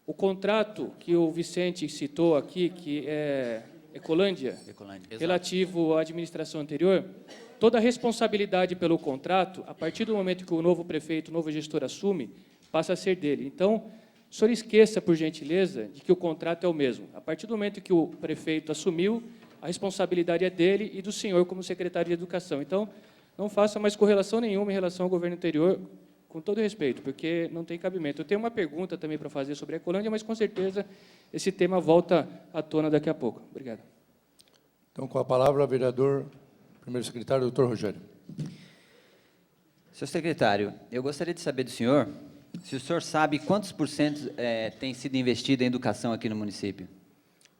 Speaker 7: O contrato que o Vicente citou aqui, que é Ecolândia,
Speaker 5: Exato.
Speaker 7: relativo à administração anterior, toda a responsabilidade pelo contrato, a partir do momento que o novo prefeito, o novo gestor assume, passa a ser dele. Então, o senhor esqueça, por gentileza, de que o contrato é o mesmo. A partir do momento que o prefeito assumiu, a responsabilidade é dele e do senhor como secretário de Educação. Então, não faça mais correlação nenhuma em relação ao governo anterior, com todo respeito, porque não tem cabimento. Eu tenho uma pergunta também para fazer sobre a Ecolândia, mas, com certeza, esse tema volta à tona daqui a pouco. Obrigado.
Speaker 1: Então, com a palavra, o vereador, primeiro secretário, doutor Rogério.
Speaker 2: Senhor secretário, eu gostaria de saber do senhor se o senhor sabe quantos por cento tem sido investido em educação aqui no município.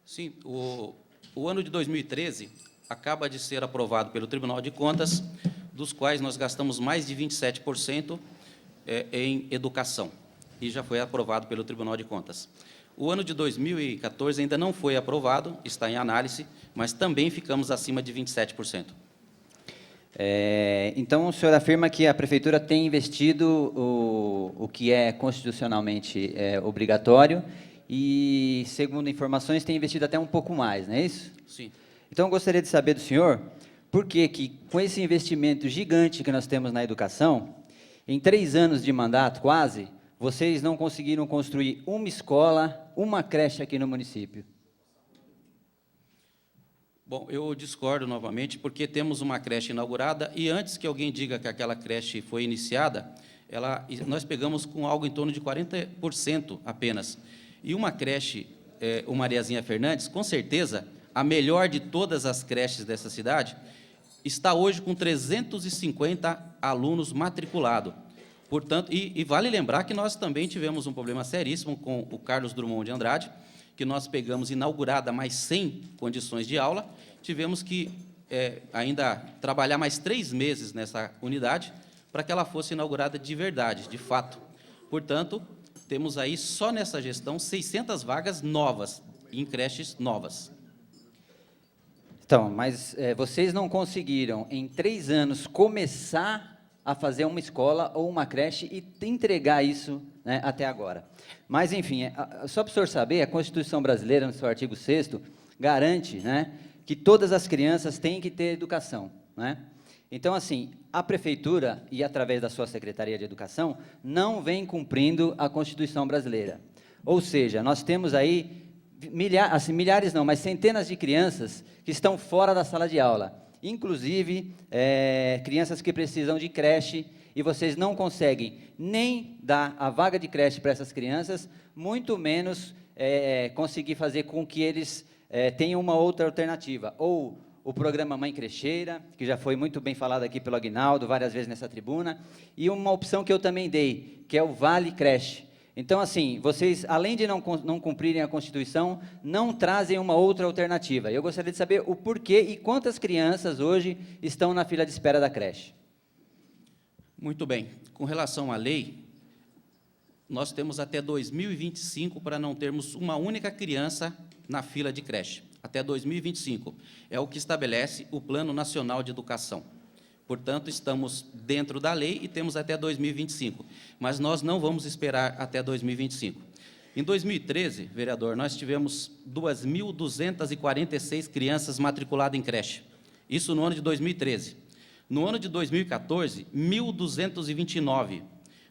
Speaker 5: Sim, o ano de 2013 acaba de ser aprovado pelo Tribunal de Contas, dos quais nós gastamos mais de 27% em educação, e já foi aprovado pelo Tribunal de Contas. O ano de 2014 ainda não foi aprovado, está em análise, mas também ficamos acima de 27%.
Speaker 2: Então, o senhor afirma que a Prefeitura tem investido o que é constitucionalmente obrigatório e, segundo informações, tem investido até um pouco mais, não é isso?
Speaker 5: Sim.
Speaker 2: Então, eu gostaria de saber do senhor por que, com esse investimento gigante que nós temos na educação, em 3 anos de mandato, quase, vocês não conseguiram construir uma escola, uma creche aqui no município.
Speaker 5: Bom, eu discordo novamente, porque temos uma creche inaugurada, e antes que alguém diga que aquela creche foi iniciada, nós pegamos com algo em torno de 40% apenas. E uma creche, o Mariazinha Fernandes, com certeza, a melhor de todas as creches dessa cidade, está hoje com 350 alunos matriculados. Portanto, e vale lembrar que nós também tivemos um problema seríssimo com o Carlos Drummond de Andrade, que nós pegamos inaugurada, mas sem condições de aula, tivemos que ainda trabalhar mais 3 meses nessa unidade para que ela fosse inaugurada de verdade, de fato. Portanto, temos aí, só nessa gestão, 600 vagas novas, em creches novas.
Speaker 2: Então, mas vocês não conseguiram, em 3 anos, começar a fazer uma escola ou uma creche e entregar isso, né, até agora. Mas, enfim, só para o senhor saber, a Constituição brasileira, no seu artigo 6º, garante, né, que todas as crianças têm que ter educação, né? Então, assim, a Prefeitura, e através da sua Secretaria de Educação, não vem cumprindo a Constituição brasileira. Ou seja, nós temos aí milhares não, mas centenas de crianças que estão fora da sala de aula, inclusive crianças que precisam de creche, e vocês não conseguem nem dar a vaga de creche para essas crianças, muito menos conseguir fazer com que eles tenham uma outra alternativa, ou o programa Mãe Crecheira, que já foi muito bem falado aqui pelo Aguinaldo, várias vezes nessa tribuna, e uma opção que eu também dei, que é o Vale Creche. Então, assim, vocês, além de não cumprirem a Constituição, não trazem uma outra alternativa. Eu gostaria de saber o porquê e quantas crianças hoje estão na fila de espera da creche.
Speaker 5: Muito bem. Com relação à lei, nós temos até 2025 para não termos uma única criança na fila de creche. Até 2025. É o que estabelece o Plano Nacional de Educação. Portanto, estamos dentro da lei e temos até 2025. Mas nós não vamos esperar até 2025. Em 2013, vereador, nós tivemos 2.246 crianças matriculadas em creche. Isso no ano de 2013. No ano de 2014, 1.229.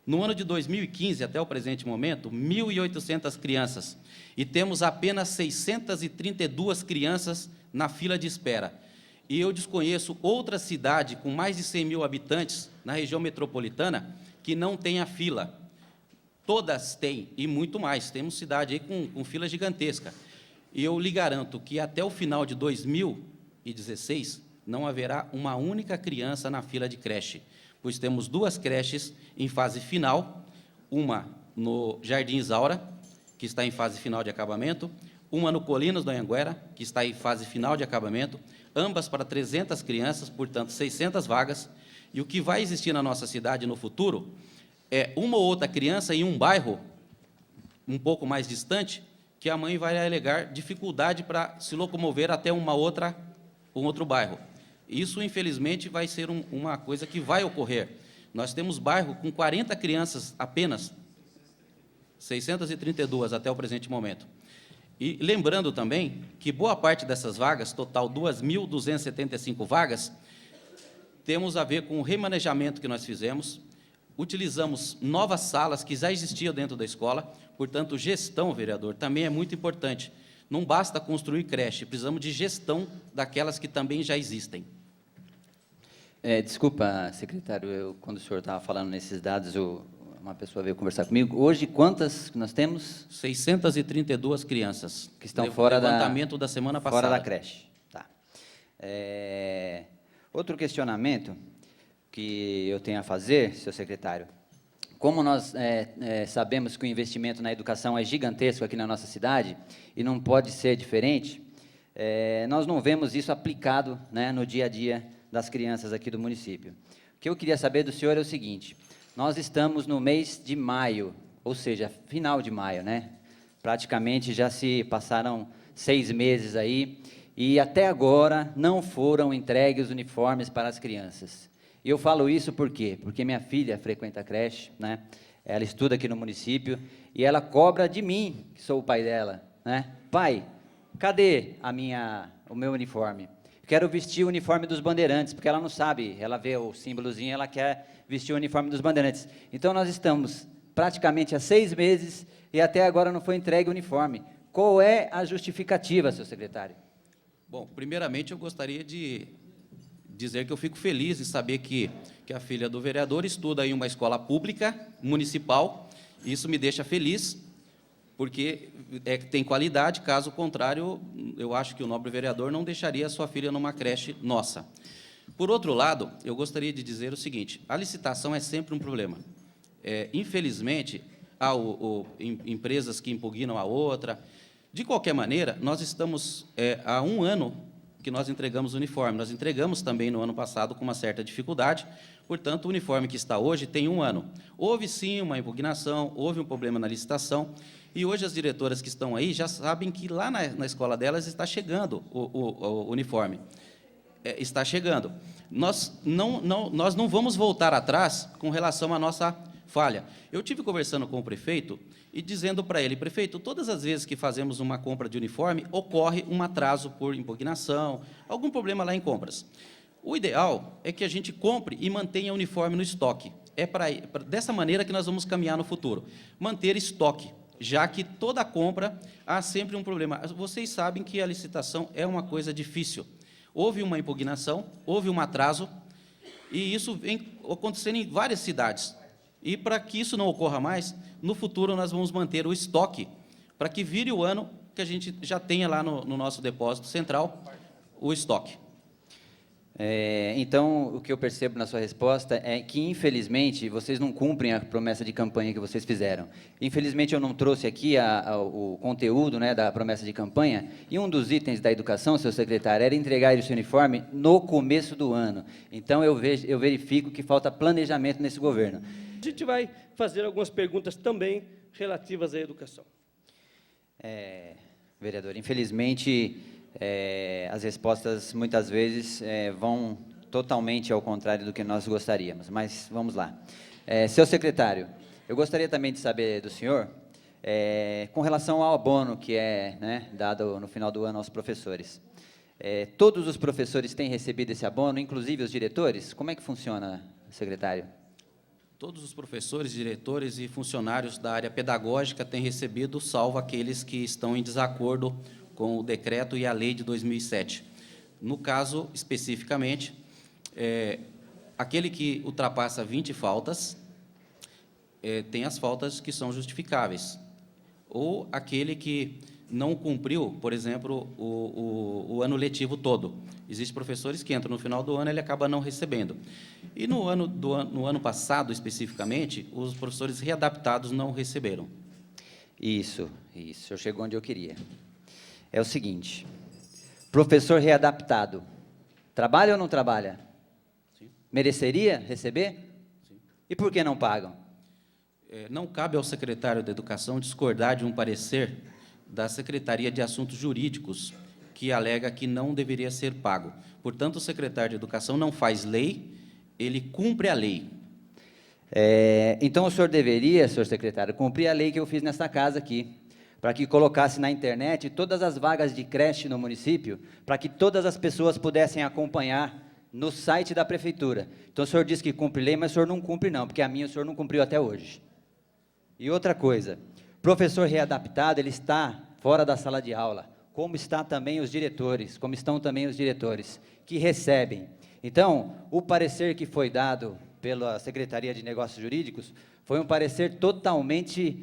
Speaker 5: No ano de 2015, até o presente momento, 1.800 crianças. E temos apenas 632 crianças na fila de espera. E eu desconheço outra cidade com mais de 100 mil habitantes na região metropolitana que não tem a fila. Todas têm, e muito mais. Temos cidade aí com fila gigantesca. E eu lhe garanto que até o final de 2016 não haverá uma única criança na fila de creche, pois temos 2 creches em fase final, uma no Jardim Isaura, que está em fase final de acabamento, uma no Colinas do Anhanguera, que está em fase final de acabamento, ambas para 300 crianças, portanto, 600 vagas, e o que vai existir na nossa cidade no futuro é uma ou outra criança em um bairro um pouco mais distante, que a mãe vai alegar dificuldade para se locomover até um outro bairro. Isso, infelizmente, vai ser uma coisa que vai ocorrer. Nós temos bairro com 40 crianças apenas, 632 até o presente momento. E lembrando também que boa parte dessas vagas, total 2.275 vagas, temos a ver com o remanejamento que nós fizemos, utilizamos novas salas que já existiam dentro da escola, portanto, gestão, vereador, também é muito importante. Não basta construir creche, precisamos de gestão daquelas que também já existem.
Speaker 2: Desculpa, secretário, quando o senhor estava falando nesses dados, uma pessoa veio conversar comigo. Hoje, quantas nós temos?
Speaker 5: 632 crianças.
Speaker 2: Que estão fora
Speaker 5: levantamento da semana passada.
Speaker 2: Fora da creche. Tá. Outro questionamento que eu tenho a fazer, senhor secretário, como nós sabemos que o investimento na educação é gigantesco aqui na nossa cidade, e não pode ser diferente, nós não vemos isso aplicado, né, no dia a dia das crianças aqui do município. O que eu queria saber do senhor é o seguinte: nós estamos no mês de maio, ou seja, final de maio, né? Praticamente já se passaram 6 meses aí, e até agora não foram entregues os uniformes para as crianças. E eu falo isso por quê? Porque minha filha frequenta a creche, né? Ela estuda aqui no município, e ela cobra de mim, que sou o pai dela, né? Pai, cadê o meu uniforme? Quero vestir o uniforme dos bandeirantes, porque ela não sabe, ela vê o símbolozinho, ela quer vestir o uniforme dos bandeirantes. Então, nós estamos praticamente há 6 meses e até agora não foi entregue o uniforme. Qual é a justificativa, senhor secretário?
Speaker 5: Bom, primeiramente eu gostaria de dizer que eu fico feliz em saber que a filha do vereador estuda em uma escola pública, municipal. Isso me deixa feliz, porque tem qualidade. Caso contrário, eu acho que o nobre vereador não deixaria a sua filha numa creche nossa. Por outro lado, eu gostaria de dizer o seguinte: a licitação é sempre um problema. Infelizmente, há empresas que impugnam a outra. De qualquer maneira, nós estamos há 1 ano que nós entregamos o uniforme. Nós entregamos também no ano passado com uma certa dificuldade, portanto, o uniforme que está hoje tem 1 ano. Houve, sim, uma impugnação, houve um problema na licitação, e hoje as diretoras que estão aí já sabem que lá na escola delas está chegando o uniforme. Está chegando. Nós não vamos voltar atrás com relação à nossa falha. Eu tive conversando com o prefeito e dizendo para ele: prefeito, todas as vezes que fazemos uma compra de uniforme, ocorre um atraso por impugnação, algum problema lá em compras. O ideal é que a gente compre e mantenha o uniforme no estoque. Dessa maneira que nós vamos caminhar no futuro. Manter estoque, já que toda compra há sempre um problema. Vocês sabem que a licitação é uma coisa difícil. Houve uma impugnação, houve um atraso, e isso vem acontecendo em várias cidades. E para que isso não ocorra mais, no futuro nós vamos manter o estoque, para que vire o ano que a gente já tenha lá no nosso depósito central o estoque.
Speaker 2: Então, o que eu percebo na sua resposta é que, infelizmente, vocês não cumprem a promessa de campanha que vocês fizeram. Infelizmente, eu não trouxe aqui o conteúdo, né, da promessa de campanha, e um dos itens da educação, seu secretário, era entregar esse uniforme no começo do ano. Então, eu verifico que falta planejamento nesse governo.
Speaker 4: A gente vai fazer algumas perguntas também relativas à educação.
Speaker 2: Vereador, infelizmente, as respostas muitas vezes vão totalmente ao contrário do que nós gostaríamos, mas vamos lá. Seu secretário, eu gostaria também de saber do senhor, com relação ao abono que é, né, dado no final do ano aos professores. Todos os professores têm recebido esse abono, inclusive os diretores? Como é que funciona, secretário?
Speaker 5: Todos os professores, diretores e funcionários da área pedagógica têm recebido, salvo aqueles que estão em desacordo com o decreto e a lei de 2007. No caso, especificamente, aquele que ultrapassa 20 faltas, tem as faltas que são justificáveis. Ou aquele que não cumpriu, por exemplo, o ano letivo todo. Existem professores que entram no final do ano e ele acaba não recebendo. E no ano passado, especificamente, os professores readaptados não receberam.
Speaker 2: Isso, o senhor chegou onde eu queria. É o seguinte: professor readaptado, trabalha ou não trabalha?
Speaker 5: Sim.
Speaker 2: Mereceria receber?
Speaker 5: Sim.
Speaker 2: E por que não pagam?
Speaker 5: Não cabe ao secretário da Educação discordar de um parecer da Secretaria de Assuntos Jurídicos, que alega que não deveria ser pago. Portanto, o secretário de Educação não faz lei, ele cumpre a lei.
Speaker 2: Então, o senhor deveria, senhor secretário, cumprir a lei que eu fiz nessa casa aqui, para que colocasse na internet todas as vagas de creche no município, para que todas as pessoas pudessem acompanhar no site da prefeitura. Então, o senhor diz que cumpre lei, mas o senhor não cumpre não, porque a minha o senhor não cumpriu até hoje. E outra coisa, professor readaptado, ele está fora da sala de aula, como estão também os diretores, que recebem. Então, o parecer que foi dado pela Secretaria de Negócios Jurídicos foi um parecer totalmente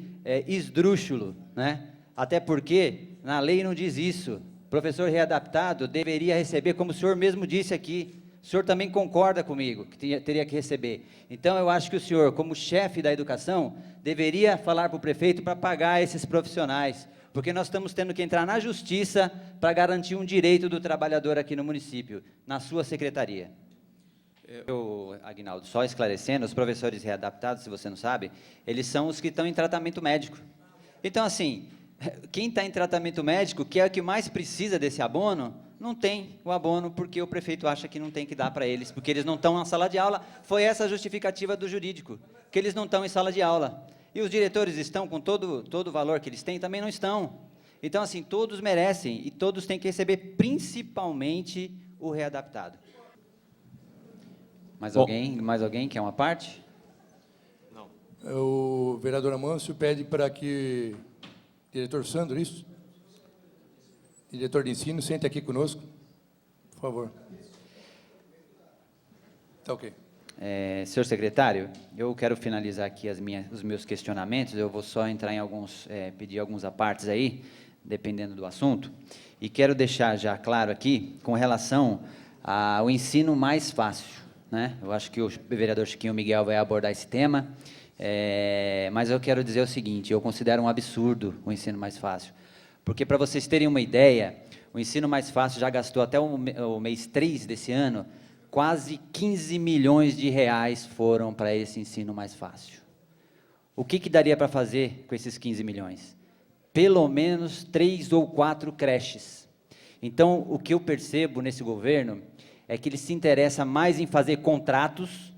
Speaker 2: esdrúxulo, né? Até porque na lei não diz isso, professor readaptado deveria receber, como o senhor mesmo disse aqui, o senhor também concorda comigo, que teria que receber. Então, eu acho que o senhor, como chefe da educação, deveria falar para o prefeito para pagar esses profissionais, porque nós estamos tendo que entrar na justiça para garantir um direito do trabalhador aqui no município, na sua secretaria. Aguinaldo, só esclarecendo, os professores readaptados, se você não sabe, eles são os que estão em tratamento médico. Então, assim, quem está em tratamento médico, que é o que mais precisa desse abono, não tem o abono porque o prefeito acha que não tem que dar para eles, porque eles não estão na sala de aula. Foi essa a justificativa do jurídico, que eles não estão em sala de aula. E os diretores estão com todo o valor que eles têm, também não estão. Então, assim, todos merecem e todos têm que receber, principalmente o readaptado. Mais alguém quer uma parte?
Speaker 1: Não. O vereador Amâncio pede para que diretor Sandro, isso? Diretor de ensino, sente aqui conosco, por favor. Está ok.
Speaker 2: Senhor secretário, eu quero finalizar aqui os meus questionamentos, eu vou só entrar em pedir alguns apartes aí, dependendo do assunto, e quero deixar já claro aqui, com relação ao ensino mais fácil, né? Eu acho que o vereador Chiquinho Miguel vai abordar esse tema, mas eu quero dizer o seguinte, eu considero um absurdo o ensino mais fácil, porque, para vocês terem uma ideia, o ensino mais fácil já gastou até o mês 3 desse ano, quase 15 milhões de reais foram para esse ensino mais fácil. O que daria para fazer com esses 15 milhões? Pelo menos 3 ou 4 creches. Então, o que eu percebo nesse governo é que ele se interessa mais em fazer contratos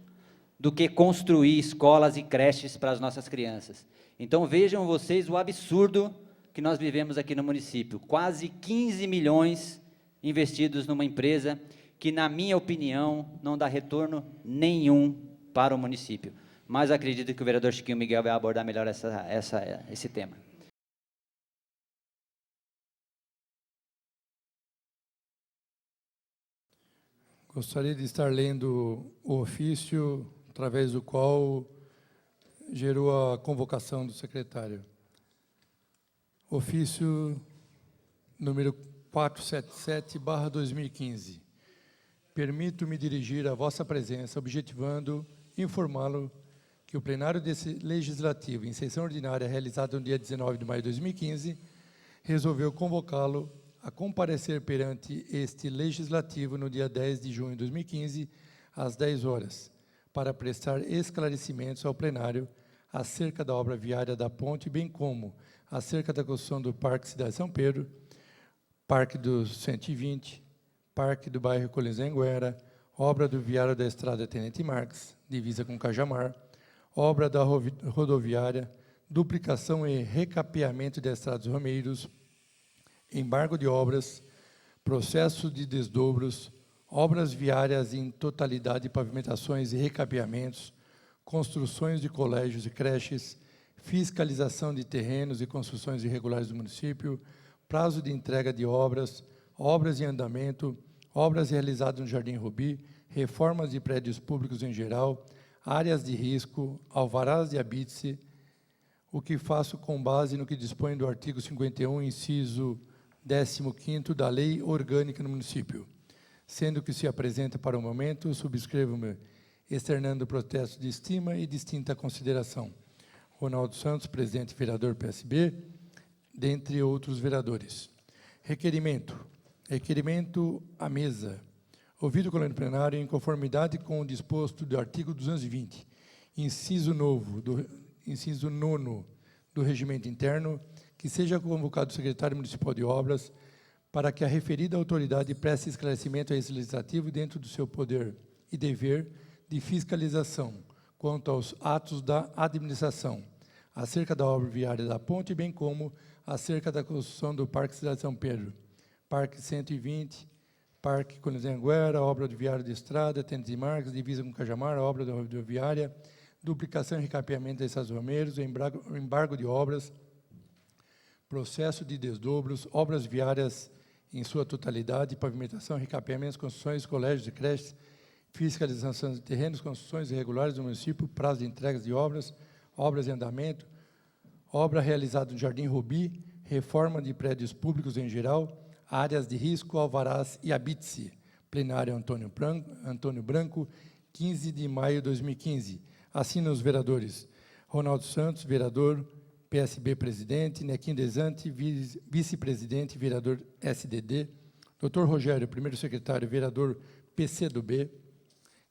Speaker 2: do que construir escolas e creches para as nossas crianças. Então, vejam vocês o absurdo que nós vivemos aqui no município, quase 15 milhões investidos numa empresa que, na minha opinião, não dá retorno nenhum para o município. Mas acredito que o vereador Chiquinho Miguel vai abordar melhor esse tema.
Speaker 1: Gostaria de estar lendo o ofício através do qual gerou a convocação do secretário. Ofício número 477/2015. Permito-me dirigir a vossa presença, objetivando informá-lo que o plenário desse legislativo, em sessão ordinária realizada no dia 19 de maio de 2015, resolveu convocá-lo a comparecer perante este legislativo no dia 10 de junho de 2015, às 10 horas, para prestar esclarecimentos ao plenário acerca da obra viária da ponte, bem como acerca da construção do Parque Cidade São Pedro, Parque dos 120, Parque do bairro Colinzenguera, obra do viário da Estrada Tenente Marques, divisa com Cajamar, obra da rodoviária, duplicação e recapeamento da Estrada dos Romeiros, embargo de obras, processo de desdobros, obras viárias em totalidade, pavimentações e recapeamentos, construções de colégios e creches, fiscalização de terrenos e construções irregulares do município, prazo de entrega de obras, obras em andamento, obras realizadas no Jardim Rubi, reformas de prédios públicos em geral, áreas de risco, alvarás de habite-se, o que faço com base no que dispõe do artigo 51, inciso 15º da Lei Orgânica no município. Sendo que se apresenta para o momento, subscrevo-me externando protesto de estima e distinta consideração. Ronaldo Santos, presidente e vereador PSB, dentre outros vereadores. Requerimento à mesa. Ouvido o plenário plenário, em conformidade com o disposto do artigo 220, inciso 9 do regimento interno, que seja convocado o secretário municipal de obras para que a referida autoridade preste esclarecimento a esse legislativo dentro do seu poder e dever de fiscalização quanto aos atos da administração, acerca da obra viária da ponte, bem como acerca da construção do Parque Cidade São Pedro, Parque 120, Parque Colinzenguera, obra do viário de estrada, Tenente Marques, divisa com Cajamar, obra da rodoviária, duplicação e recapeamento da Estrada dos Romeiros, embargo de obras, processo de desdobros, obras viárias em sua totalidade, pavimentação, recapeamentos, construções, colégios e creches, fiscalização de terrenos, construções irregulares do município, prazo de entregas de obras, obras em andamento, obra realizada no Jardim Rubi, reforma de prédios públicos em geral, áreas de risco, alvarás e habite-se. Plenário Antônio Branco, 15 de maio de 2015. Assinam os vereadores Ronaldo Santos, vereador PSB presidente, Nequim Desante, vice-presidente, vereador SDD, Dr. Rogério, primeiro secretário, vereador PCdoB,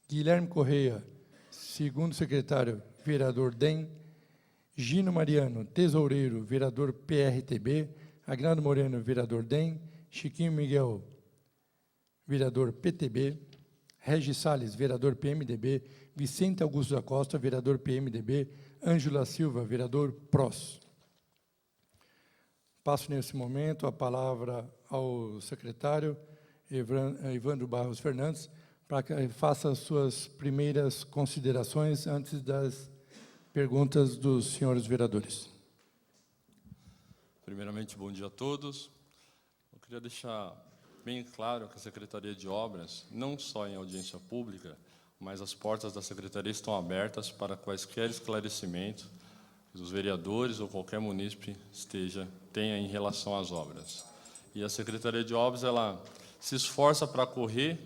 Speaker 1: Guilherme Correia, segundo secretário, vereador DEM, Gino Mariano, tesoureiro, vereador PRTB, Agnaldo Moreno, vereador DEM, Chiquinho Miguel, vereador PTB, Regis Salles, vereador PMDB, Vicente Augusto da Costa, vereador PMDB, Ângela Silva, vereador PROS. Passo, nesse momento, a palavra ao secretário Evandro Barros Fernandes, para que faça as suas primeiras considerações antes das perguntas dos senhores vereadores.
Speaker 8: Primeiramente, bom dia a todos. Eu queria deixar bem claro que a Secretaria de Obras, não só em audiência pública, mas as portas da Secretaria estão abertas para quaisquer esclarecimentos que os vereadores ou qualquer munícipe tenha em relação às obras. E a Secretaria de Obras, ela se esforça para correr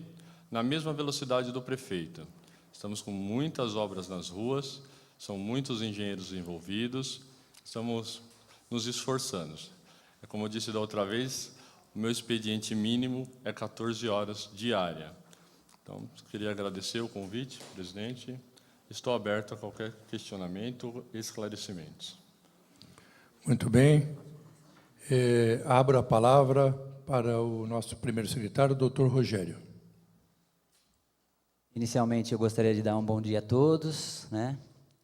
Speaker 8: na mesma velocidade do prefeito. Estamos com muitas obras nas ruas, são muitos engenheiros envolvidos, estamos nos esforçando. É como eu disse da outra vez, o meu expediente mínimo é 14 horas diária. Então, queria agradecer o convite, presidente. Estou aberto a qualquer questionamento e esclarecimentos.
Speaker 1: Muito bem. Abro a palavra para o nosso primeiro secretário, doutor Rogério.
Speaker 2: Inicialmente, eu gostaria de dar um bom dia a todos, né?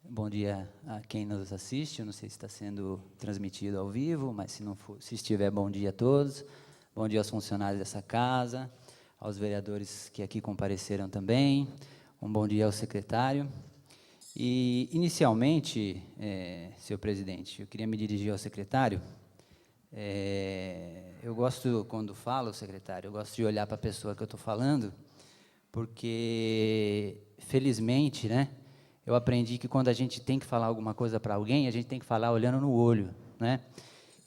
Speaker 2: Bom dia a quem nos assiste. Eu não sei se está sendo transmitido ao vivo, mas se não for, se estiver, bom dia a todos. Bom dia aos funcionários dessa casa, aos vereadores que aqui compareceram também. Um bom dia ao secretário. E, inicialmente, senhor presidente, eu queria me dirigir ao secretário. Eu gosto, quando falo, secretário, eu gosto de olhar para a pessoa que eu estou falando, porque, felizmente, né, eu aprendi que quando a gente tem que falar alguma coisa para alguém, a gente tem que falar olhando no olho, né?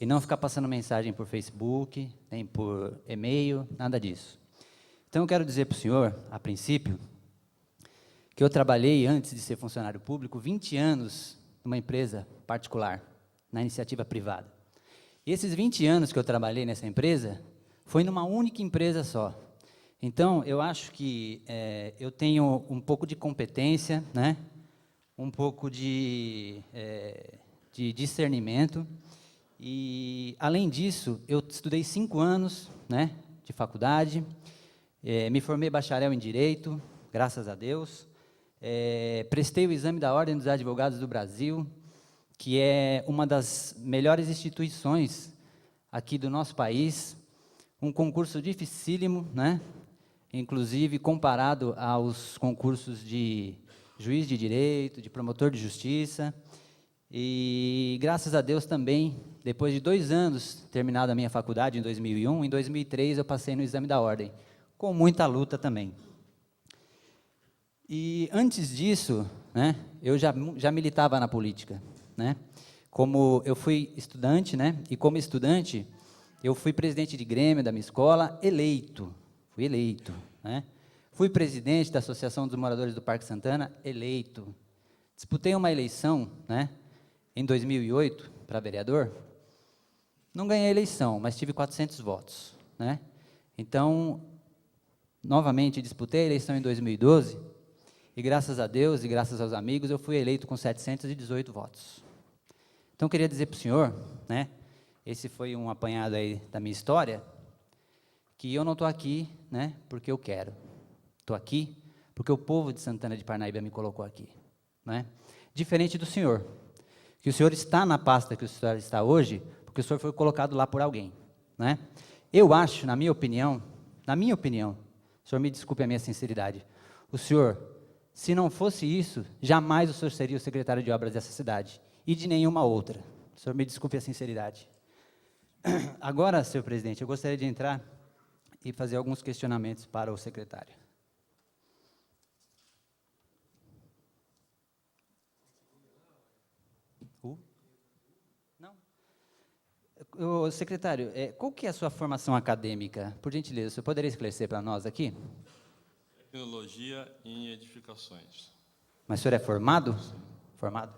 Speaker 2: E não ficar passando mensagem por Facebook, nem por e-mail, nada disso. Então, eu quero dizer para o senhor, a princípio, que eu trabalhei, antes de ser funcionário público, 20 anos numa empresa particular, na iniciativa privada. E esses 20 anos que eu trabalhei nessa empresa, foi numa única empresa só. Então, eu acho que eu tenho um pouco de competência, né? Um pouco de discernimento. E, além disso, eu estudei 5 anos, né, de faculdade, me formei bacharel em Direito, graças a Deus, prestei o exame da Ordem dos Advogados do Brasil, que é uma das melhores instituições aqui do nosso país, um concurso dificílimo, né, inclusive comparado aos concursos de juiz de direito, de promotor de justiça. E, graças a Deus, também, depois de 2 anos, terminada a minha faculdade, em 2001, em 2003 eu passei no exame da ordem, com muita luta também. E, antes disso, né, eu já militava na política, né? Como eu fui estudante, né, e como estudante, eu fui presidente de grêmio da minha escola, fui eleito, né? Fui presidente da Associação dos Moradores do Parque Santana, eleito. Disputei uma eleição, né, em 2008, para vereador. Não ganhei a eleição, mas tive 400 votos, né? Então, novamente, disputei a eleição em 2012, e graças a Deus e graças aos amigos, eu fui eleito com 718 votos. Então, queria dizer para o senhor, né, esse foi um apanhado aí da minha história, que eu não estou aqui, né, porque eu quero. Estou aqui porque o povo de Santana de Parnaíba me colocou aqui, né? Diferente do senhor, que o senhor está na pasta que o senhor está hoje, porque o senhor foi colocado lá por alguém, né? Eu acho, na minha opinião, o senhor me desculpe a minha sinceridade, o senhor, se não fosse isso, jamais o senhor seria o secretário de obras dessa cidade, e de nenhuma outra. O senhor me desculpe a sinceridade. Agora, senhor presidente, eu gostaria de entrar e fazer alguns questionamentos para o secretário. Não. Secretário, qual que é a sua formação acadêmica? Por gentileza, você poderia esclarecer para nós aqui?
Speaker 8: Tecnologia em edificações.
Speaker 2: Mas o senhor é formado? Formado?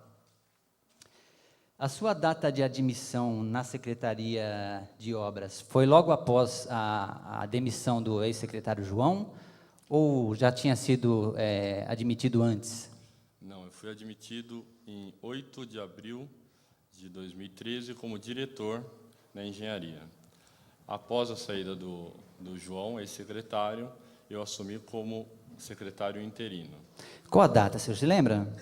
Speaker 2: A sua data de admissão na Secretaria de Obras foi logo após a demissão do ex-secretário João ou já tinha sido admitido antes?
Speaker 8: Não, eu fui admitido em 8 de abril de 2013 como diretor na engenharia. Após a saída do João, ex-secretário, eu assumi como secretário interino.
Speaker 2: Qual a data, o senhor se lembra?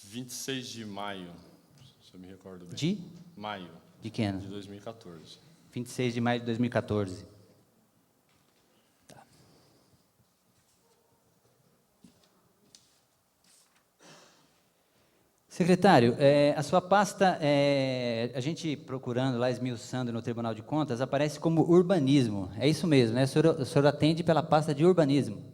Speaker 8: 26 de maio, se eu me recordo bem.
Speaker 2: De?
Speaker 8: Maio
Speaker 2: De que ano?
Speaker 8: de 2014.
Speaker 2: 26 de maio de 2014. Tá. Secretário, a sua pasta, a gente procurando lá, esmiuçando no Tribunal de Contas, aparece como urbanismo. É isso mesmo, né? O senhor atende pela pasta de urbanismo.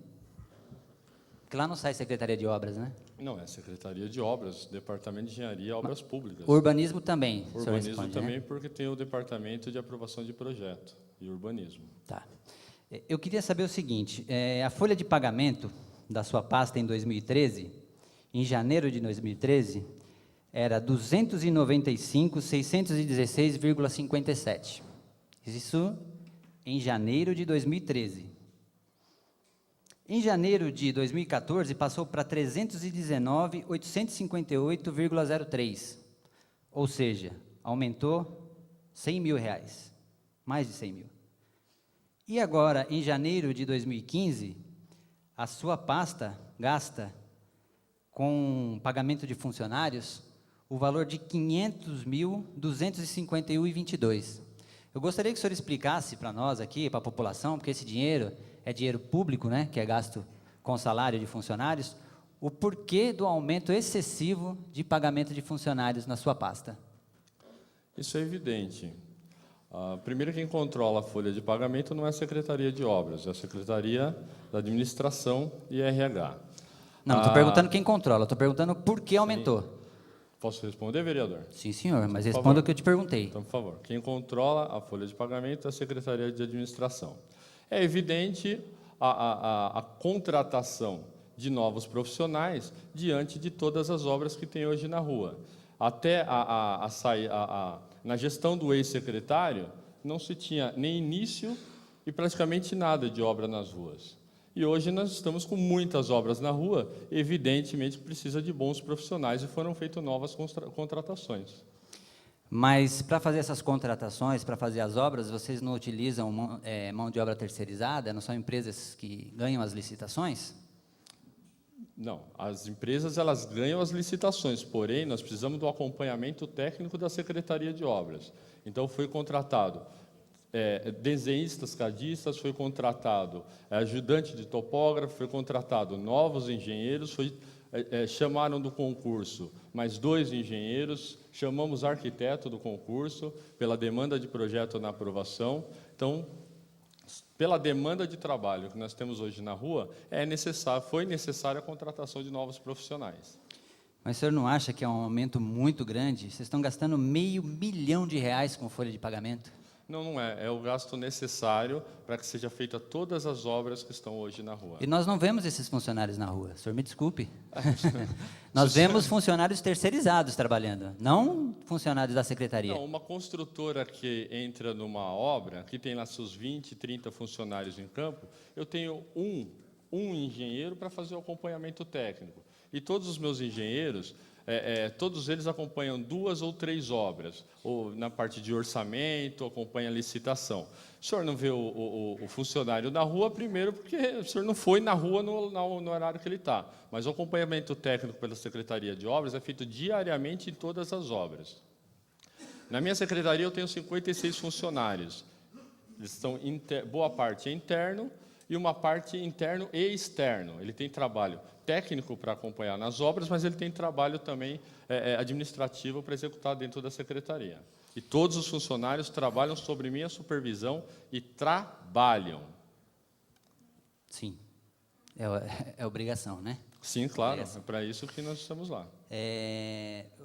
Speaker 2: Porque lá não sai Secretaria de Obras, né?
Speaker 8: Não, é Secretaria de Obras, Departamento de Engenharia e Obras Públicas.
Speaker 2: Urbanismo também, o senhor
Speaker 8: Urbanismo
Speaker 2: responde,
Speaker 8: também,
Speaker 2: né?
Speaker 8: porque tem o Departamento de Aprovação de Projeto e Urbanismo.
Speaker 2: Tá. Eu queria saber o seguinte, a folha de pagamento da sua pasta em 2013, em janeiro de 2013, era 295.616,57. Isso em janeiro de 2013. Em janeiro de 2014, passou para 319.858,03. Ou seja, aumentou R$100 mil, mais de 100 mil. E agora, em janeiro de 2015, a sua pasta gasta com pagamento de funcionários o valor de 500.251,22. Eu gostaria que o senhor explicasse para nós aqui, para a população, porque esse dinheiro é dinheiro público, né, que é gasto com salário de funcionários, o porquê do aumento excessivo de pagamento de funcionários na sua pasta.
Speaker 8: Isso é evidente. Primeiro, quem controla a folha de pagamento não é a Secretaria de Obras, é a Secretaria da Administração e RH.
Speaker 2: Não estou perguntando quem controla, estou perguntando por que aumentou.
Speaker 8: Posso responder, vereador?
Speaker 2: Sim, senhor, mas
Speaker 8: Por
Speaker 2: responda
Speaker 8: favor.
Speaker 2: o que eu te perguntei.
Speaker 8: Então, por favor. Quem controla a folha de pagamento é a Secretaria de Administração. É evidente a contratação de novos profissionais diante de todas as obras que tem hoje na rua. Até na gestão do ex-secretário, não se tinha nem início e praticamente nada de obra nas ruas. E hoje nós estamos com muitas obras na rua, evidentemente precisa de bons profissionais e foram feitas novas contratações.
Speaker 2: Mas para fazer essas contratações, para fazer as obras, vocês não utilizam mão de obra terceirizada? Não são empresas que ganham as licitações?
Speaker 8: Não, as empresas elas ganham as licitações, porém nós precisamos do acompanhamento técnico da Secretaria de Obras. Então foi contratado desenhistas, cadistas, foi contratado ajudante de topógrafo, foi contratado novos engenheiros, chamaram do concurso mais 2 engenheiros, chamamos arquiteto do concurso, pela demanda de projeto na aprovação. Então, pela demanda de trabalho que nós temos hoje na rua, foi necessária a contratação de novos profissionais.
Speaker 2: Mas o senhor não acha que é um aumento muito grande? Vocês estão gastando R$500 milhão com folha de pagamento?
Speaker 8: Não, não é. É o gasto necessário para que seja feita todas as obras que estão hoje na rua.
Speaker 2: E nós não vemos esses funcionários na rua, o senhor me desculpe. Nós vemos funcionários terceirizados trabalhando, não funcionários da secretaria.
Speaker 8: Não, uma construtora que entra numa obra, que tem lá seus 20, 30 funcionários em campo, eu tenho um engenheiro para fazer o acompanhamento técnico. E todos os meus engenheiros, todos eles acompanham 2 ou 3 obras, ou na parte de orçamento, acompanha a licitação. O senhor não vê o funcionário na rua, primeiro, porque o senhor não foi na rua no horário que ele está. Mas o acompanhamento técnico pela Secretaria de Obras é feito diariamente em todas as obras. Na minha secretaria, eu tenho 56 funcionários. Eles estão, boa parte é interno, e uma parte interno e externo. Ele tem trabalho técnico para acompanhar nas obras, mas ele tem trabalho também administrativo para executar dentro da secretaria. E todos os funcionários trabalham sob minha supervisão e trabalham.
Speaker 2: Sim, é obrigação, né?
Speaker 8: Sim, claro, é para isso que nós estamos lá.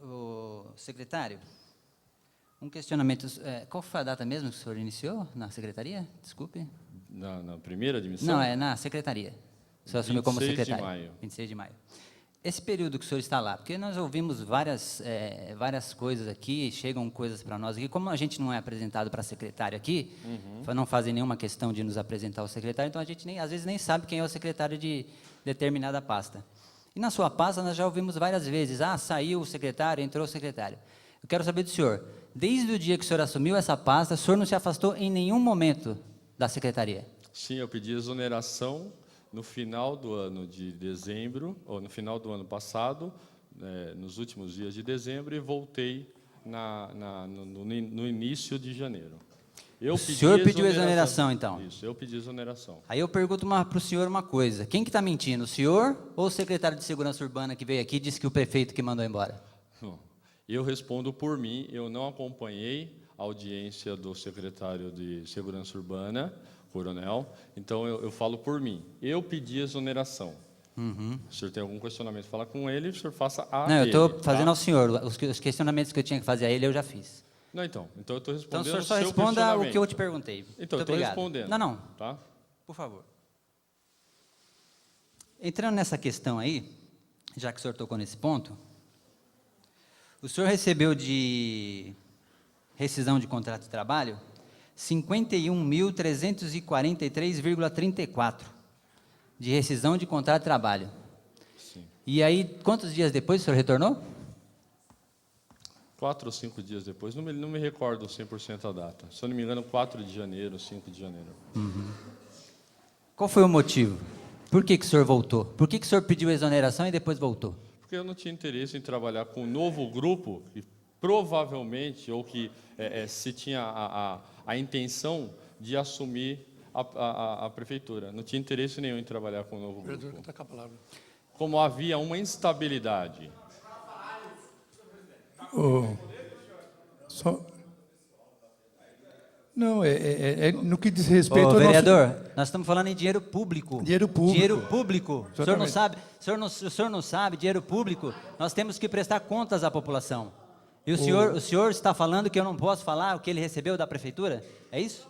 Speaker 2: O secretário, Um questionamento. Qual foi a data mesmo que o senhor iniciou na secretaria? Desculpe.
Speaker 8: Na primeira admissão?
Speaker 2: Não, é na secretaria. O senhor assumiu como
Speaker 8: 26 de
Speaker 2: secretário.
Speaker 8: maio.
Speaker 2: 26 de maio. Esse período que o senhor está lá, porque nós ouvimos várias coisas aqui, chegam coisas para nós aqui, como a gente não é apresentado para secretário aqui, não fazem nenhuma questão de nos apresentar o secretário, então a gente às vezes nem sabe quem é o secretário de determinada pasta. E na sua pasta nós já ouvimos várias vezes, saiu o secretário, entrou o secretário. Eu quero saber do senhor, desde o dia que o senhor assumiu essa pasta, o senhor não se afastou em nenhum momento da secretaria?
Speaker 8: Sim, eu pedi exoneração no final do ano de dezembro, ou no final do ano passado, nos últimos dias de dezembro, e voltei no início de janeiro.
Speaker 2: O senhor pediu exoneração, então?
Speaker 8: Isso, eu pedi exoneração.
Speaker 2: Aí eu pergunto para o senhor uma coisa, quem que está mentindo, o senhor ou o secretário de Segurança Urbana que veio aqui e disse que o prefeito que mandou embora?
Speaker 8: Eu respondo por mim, eu não acompanhei a audiência do secretário de Segurança Urbana, coronel, então eu falo por mim. Eu pedi exoneração. Se o senhor tem algum questionamento, fala com ele, o senhor faça a
Speaker 2: Não, eu
Speaker 8: ele,
Speaker 2: estou fazendo
Speaker 8: tá?
Speaker 2: ao senhor. Os questionamentos que eu tinha que fazer a ele, eu já fiz.
Speaker 8: Não, então eu estou
Speaker 2: Então,
Speaker 8: respondendo
Speaker 2: o senhor só
Speaker 8: seu
Speaker 2: responda o
Speaker 8: questionamento.
Speaker 2: que eu te perguntei.
Speaker 8: Então, eu
Speaker 2: Muito
Speaker 8: estou
Speaker 2: obrigado.
Speaker 8: respondendo.
Speaker 2: Não.
Speaker 8: Tá?
Speaker 2: Por favor. Entrando nessa questão aí, já que o senhor tocou nesse ponto, o senhor recebeu de rescisão de contrato de trabalho 51.343,34 de rescisão de contrato de trabalho.
Speaker 8: Sim.
Speaker 2: E aí, quantos dias depois o senhor retornou?
Speaker 8: 4 ou 5 dias depois, não me recordo 100% a data. Se eu não me engano, 4 de janeiro, 5 de janeiro.
Speaker 2: Qual foi o motivo? Por que o senhor voltou? Por que o senhor pediu exoneração e depois voltou?
Speaker 8: Porque eu não tinha interesse em trabalhar com um novo grupo que provavelmente, ou que se tinha a intenção de assumir a prefeitura. Não tinha interesse nenhum em trabalhar com um novo grupo.
Speaker 1: Vereador, está com a palavra.
Speaker 8: Como havia uma instabilidade.
Speaker 1: Não, no que diz respeito ao
Speaker 2: vereador, nós estamos falando em dinheiro público.
Speaker 1: Dinheiro público.
Speaker 2: Dinheiro público. O senhor não
Speaker 1: Exatamente.
Speaker 2: sabe, o senhor não sabe, dinheiro público, nós temos que prestar contas à população. E o senhor está falando que eu não posso falar o que ele recebeu da prefeitura? É isso?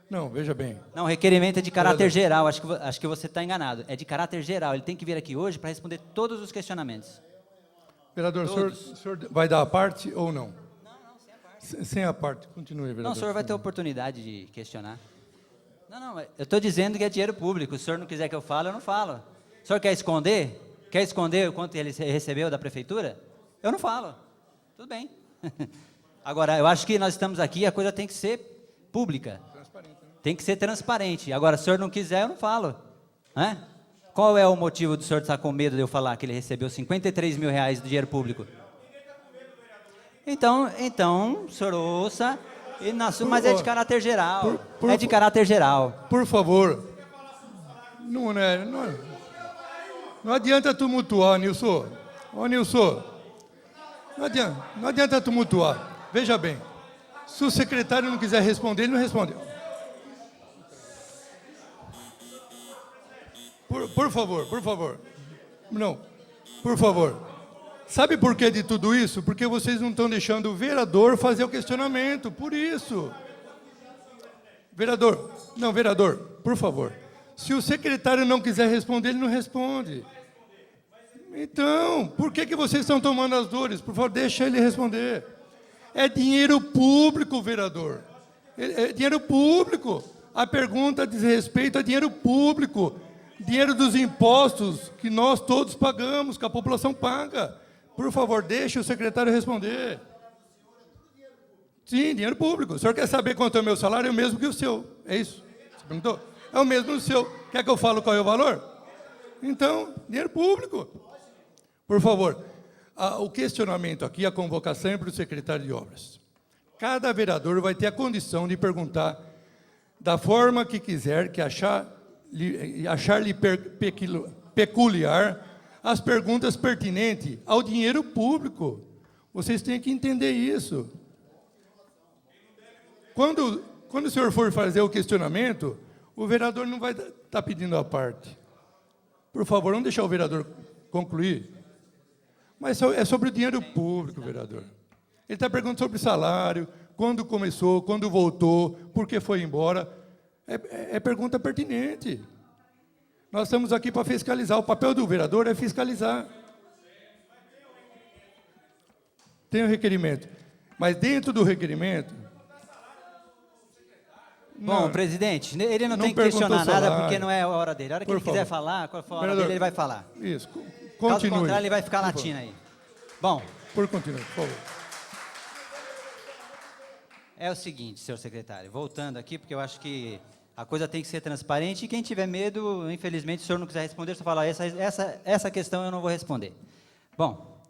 Speaker 1: Não, veja bem.
Speaker 2: Não, o requerimento é de caráter geral, acho que você está enganado. É de caráter geral, ele tem que vir aqui hoje para responder todos os questionamentos.
Speaker 1: Vereador, o senhor vai dar a parte ou não? Não, sem a parte. Sem a parte, continue, vereador.
Speaker 2: Não, o senhor vai ter oportunidade de questionar. Não, eu estou dizendo que é dinheiro público. Se o senhor não quiser que eu fale, eu não falo. O senhor quer esconder? Quer esconder o quanto ele recebeu da prefeitura? Eu não falo. Tudo bem. Agora, eu acho que nós estamos aqui, a coisa tem que ser pública. Tem que ser transparente. Agora, se o senhor não quiser, eu não falo. Né? Qual é o motivo do senhor estar com medo de eu falar que ele recebeu 53 mil reais do dinheiro público? Então, o senhor ouça, mas é de caráter geral. É de caráter geral.
Speaker 1: Por favor. Não adianta tumultuar, Nilson. Ô, Nilson. Não adianta tumultuar. Veja bem. Se o secretário não quiser responder, ele não responde. Por favor. Não, por favor. Sabe por que de tudo isso? Porque vocês não estão deixando o vereador fazer o questionamento, por isso. Vereador, por favor. Se o secretário não quiser responder, ele não responde. Então, por que vocês estão tomando as dores? Por favor, deixa ele responder. É dinheiro público, vereador. É dinheiro público. A pergunta diz respeito a dinheiro público. Dinheiro dos impostos que nós todos pagamos, que a população paga. Por favor, deixe o secretário responder. Sim, dinheiro público. O senhor quer saber quanto é o meu salário? É o mesmo que o seu. É isso? Você perguntou? É o mesmo que o seu. Quer que eu fale qual é o valor? Então, dinheiro público. Por favor, o questionamento aqui, a convocação é para o secretário de obras. Cada vereador vai ter a condição de perguntar da forma que quiser, que achar-lhe peculiar, as perguntas pertinentes ao dinheiro público. Vocês têm que entender isso. Quando o senhor for fazer o questionamento, o vereador não vai estar pedindo a parte. Por favor, vamos deixar o vereador concluir. Mas é sobre o dinheiro público, vereador. Ele está perguntando sobre salário, quando começou, quando voltou, por que foi embora. É pergunta pertinente. Nós estamos aqui para fiscalizar. O papel do vereador é fiscalizar. Tem o requerimento. Mas dentro do requerimento...
Speaker 2: Bom, presidente, ele não tem que
Speaker 1: perguntou
Speaker 2: questionar nada
Speaker 1: salário.
Speaker 2: porque não é a hora dele. A hora que
Speaker 1: Por
Speaker 2: ele quiser
Speaker 1: favor.
Speaker 2: falar, quando for a hora
Speaker 1: Vereador,
Speaker 2: dele, ele vai falar.
Speaker 1: Isso.
Speaker 2: Caso
Speaker 1: Continue.
Speaker 2: contrário, ele vai ficar
Speaker 1: Por
Speaker 2: latindo aí. Bom,
Speaker 1: Continue, por favor.
Speaker 2: é o seguinte, senhor secretário, voltando aqui, porque eu acho que a coisa tem que ser transparente e quem tiver medo, infelizmente, se o senhor não quiser responder, só falar, essa questão eu não vou responder. Bom,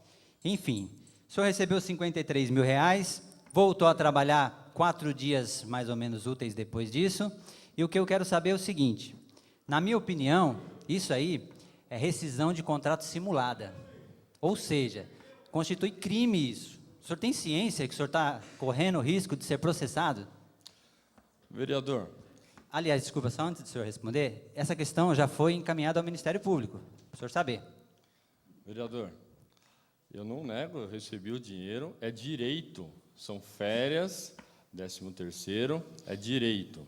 Speaker 2: enfim, o senhor recebeu 53 mil reais, voltou a trabalhar 4 dias mais ou menos úteis depois disso, e o que eu quero saber é o seguinte, na minha opinião, isso aí é rescisão de contrato simulada, ou seja, constitui crime isso. O senhor tem ciência que o senhor está correndo o risco de ser processado?
Speaker 8: Vereador,
Speaker 2: Aliás, desculpa, só antes do senhor responder, essa questão já foi encaminhada ao Ministério Público, para o senhor saber.
Speaker 8: vereador, eu não nego, eu recebi o dinheiro, é direito, são férias, 13º, é direito.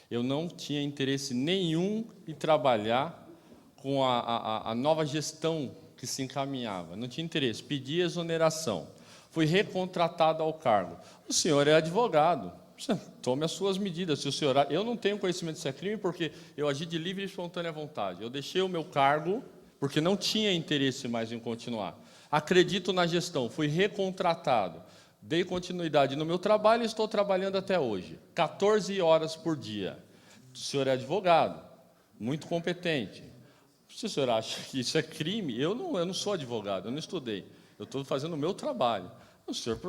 Speaker 8: Eu não tinha interesse nenhum em trabalhar com a nova gestão que se encaminhava, não tinha interesse, pedi exoneração, fui recontratado ao cargo. O senhor é advogado, tome as suas medidas. Se o senhor, eu não tenho conhecimento se é crime porque eu agi de livre e espontânea vontade. Eu deixei o meu cargo porque não tinha interesse mais em continuar. Acredito na gestão, fui recontratado, dei continuidade no meu trabalho e estou trabalhando até hoje, 14 horas por dia. O senhor é advogado, muito competente. Se o senhor acha que isso é crime, eu não sou advogado, eu não estudei. Eu estou fazendo o meu trabalho. O senhor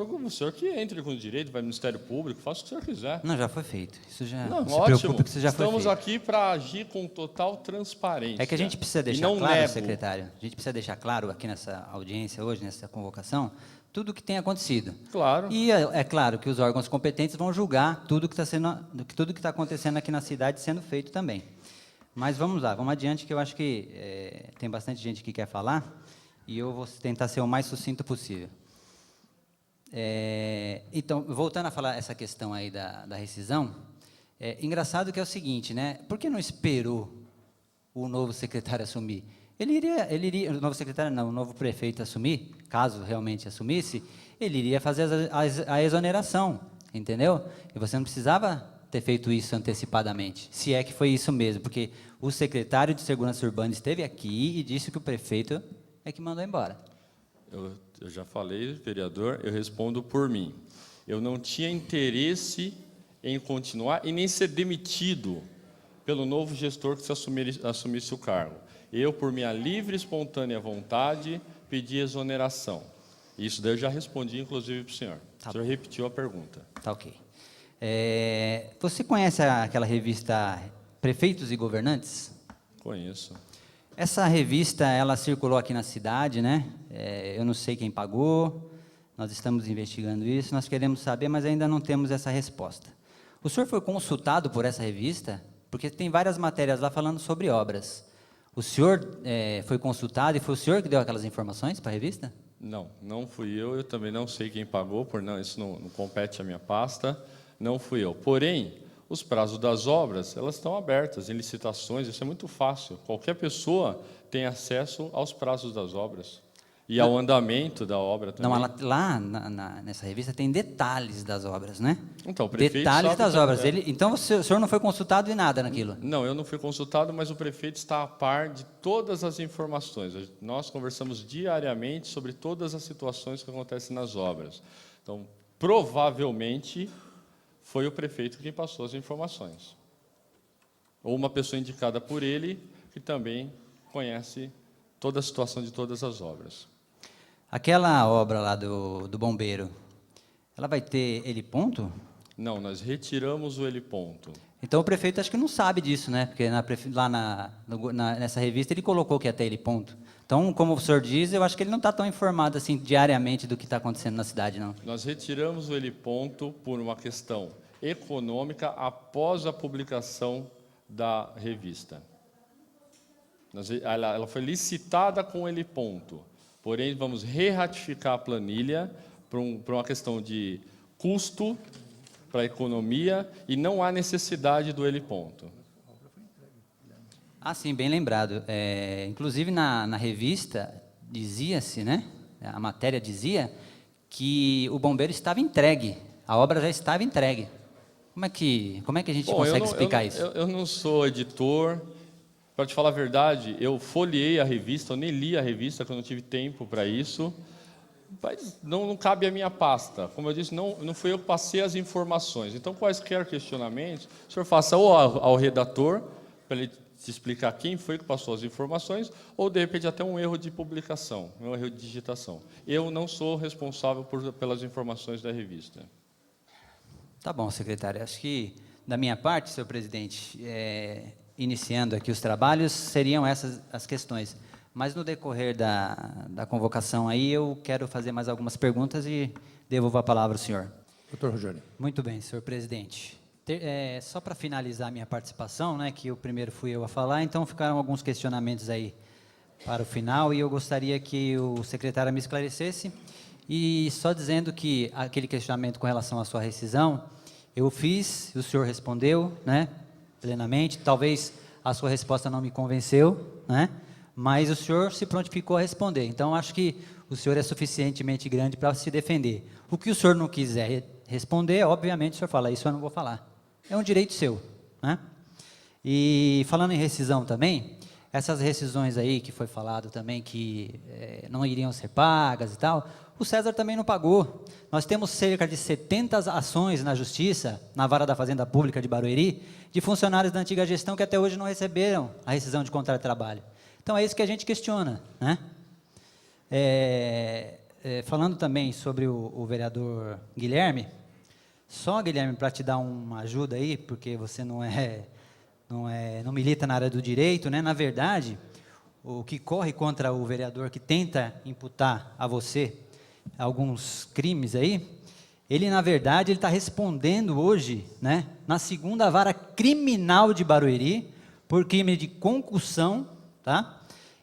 Speaker 8: que entre com o direito, vai ao Ministério Público, faça o que o senhor quiser.
Speaker 2: Não, já foi feito. Isso já
Speaker 8: Não,
Speaker 2: se
Speaker 8: ótimo.
Speaker 2: preocupe que isso já foi
Speaker 8: Estamos
Speaker 2: feito.
Speaker 8: aqui para agir com total transparência.
Speaker 2: É que a gente precisa
Speaker 8: E
Speaker 2: deixar
Speaker 8: não
Speaker 2: claro,
Speaker 8: nego.
Speaker 2: secretário, a gente precisa deixar claro aqui nessa audiência hoje, nessa convocação, tudo o que tem acontecido.
Speaker 8: Claro.
Speaker 2: E é claro que os órgãos competentes vão julgar tudo que está acontecendo aqui na cidade sendo feito também. Mas vamos lá, vamos adiante, que eu acho que tem bastante gente que quer falar, e eu vou tentar ser o mais sucinto possível. Então, voltando a falar essa questão aí da rescisão, engraçado que é o seguinte, né? Por que não esperou o novo secretário assumir? Ele iria, o novo secretário não, o novo prefeito assumir, caso realmente assumisse, ele iria fazer a exoneração, entendeu? E você não precisava ter feito isso antecipadamente, se é que foi isso mesmo, porque o secretário de Segurança Urbana esteve aqui e disse que o prefeito é que mandou embora.
Speaker 8: Eu já falei, vereador, eu respondo por mim. Eu não tinha interesse em continuar e nem ser demitido pelo novo gestor que se assumisse o cargo. Eu, por minha livre e espontânea vontade, pedi exoneração. Isso daí eu já respondi, inclusive, para o senhor.
Speaker 2: Tá
Speaker 8: O senhor repetiu a pergunta.
Speaker 2: Tá ok. Você conhece aquela revista Prefeitos e Governantes?
Speaker 8: Conheço.
Speaker 2: Essa revista, ela circulou aqui na cidade, né? Eu não sei quem pagou, nós estamos investigando isso, nós queremos saber, mas ainda não temos essa resposta. O senhor foi consultado por essa revista? Porque tem várias matérias lá falando sobre obras. O senhor foi consultado e foi o senhor que deu aquelas informações para a revista?
Speaker 8: Não, não fui eu também não sei quem pagou, isso não compete à minha pasta, não fui eu. Porém, os prazos das obras, elas estão abertas em licitações, isso é muito fácil. Qualquer pessoa tem acesso aos prazos das obras e ao andamento da obra também.
Speaker 2: Não, lá nessa revista tem detalhes das obras, né?
Speaker 8: Então, o prefeito
Speaker 2: detalhes
Speaker 8: sabe
Speaker 2: das
Speaker 8: também,
Speaker 2: obras. Então, o senhor não foi consultado em nada naquilo?
Speaker 8: Não, eu não fui consultado, mas o prefeito está a par de todas as informações. Nós conversamos diariamente sobre todas as situações que acontecem nas obras. Então, provavelmente, foi o prefeito quem passou as informações. Ou uma pessoa indicada por ele, que também conhece toda a situação de todas as obras.
Speaker 2: Aquela obra lá do bombeiro, ela vai ter heliponto?
Speaker 8: Não, nós retiramos o heliponto.
Speaker 2: Então o prefeito acho que não sabe disso, né? Porque nessa revista ele colocou que ia ter heliponto. Então, como o senhor diz, eu acho que ele não está tão informado assim diariamente do que está acontecendo na cidade, não.
Speaker 8: Nós retiramos o heliponto por uma questão econômica após a publicação da revista. Ela foi licitada com heliponto, porém vamos reratificar a planilha por uma questão de custo para a economia e não há necessidade do heliponto.
Speaker 2: Ah, sim, bem lembrado. Inclusive, na revista, dizia-se, né? A matéria dizia que o bombeiro estava entregue, a obra já estava entregue. Como é que a gente consegue explicar isso?
Speaker 8: Eu não sou editor. Para te falar a verdade, eu folheei a revista, eu nem li a revista, porque eu não tive tempo para isso. Mas não cabe à minha pasta. Como eu disse, não fui eu que passei as informações. Então, quaisquer questionamentos, o senhor faça ou ao redator, para ele te explicar quem foi que passou as informações, ou, de repente, até um erro de publicação, um erro de digitação. Eu não sou responsável pelas informações da revista.
Speaker 2: Tá bom, secretário. Acho que, da minha parte, senhor presidente, iniciando aqui os trabalhos, seriam essas as questões. Mas, no decorrer da convocação aí, eu quero fazer mais algumas perguntas e devolvo a palavra ao senhor.
Speaker 1: Doutor Rogério.
Speaker 2: Muito bem, senhor presidente. Só para finalizar a minha participação, né, que o primeiro fui eu a falar, então ficaram alguns questionamentos aí para o final, e eu gostaria que o secretário me esclarecesse. E só dizendo que aquele questionamento com relação à sua rescisão, eu fiz, o senhor respondeu, né, plenamente. Talvez a sua resposta não me convenceu, né, mas o senhor se prontificou a responder. Então, acho que o senhor é suficientemente grande para se defender. O que o senhor não quiser responder, obviamente o senhor fala, isso eu não vou falar. É um direito seu, né? E falando em rescisão também, essas rescisões aí que foi falado também que não iriam ser pagas e tal, o César também não pagou. Nós temos cerca de 70 ações na Justiça, na Vara da Fazenda Pública de Barueri, de funcionários da antiga gestão que até hoje não receberam a rescisão de contrato de trabalho. Então, é isso que a gente questiona, né? Falando também sobre o vereador Guilherme, só, Guilherme, para te dar uma ajuda aí, porque você não milita na área do direito, né? Na verdade, o que corre contra o vereador que tenta imputar a você alguns crimes aí, ele, na verdade, ele está respondendo hoje, né, na 2ª Vara Criminal de Barueri, por crime de concussão, tá?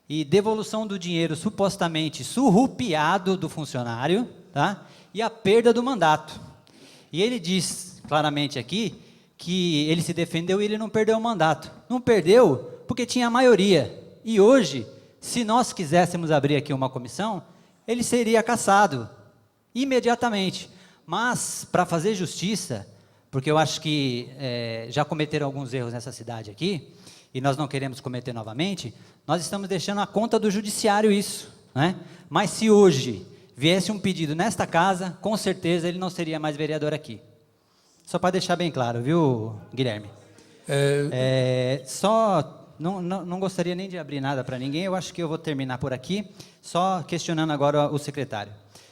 Speaker 2: E devolução do dinheiro supostamente surrupiado do funcionário, tá? E a perda do mandato. E ele diz claramente aqui que ele se defendeu e ele não perdeu o mandato. Não perdeu porque tinha a maioria. E hoje, se nós quiséssemos abrir aqui uma comissão, ele seria cassado imediatamente. Mas, para fazer justiça, porque eu acho que já cometeram alguns erros nessa cidade aqui, e nós não queremos cometer novamente, nós estamos deixando a conta do judiciário isso, né? Mas se hoje viesse um pedido nesta casa, com certeza ele não seria mais vereador aqui. Só para deixar bem claro, viu, Guilherme? Não gostaria nem de abrir nada para ninguém, eu acho que eu vou terminar por aqui, só questionando agora o secretário.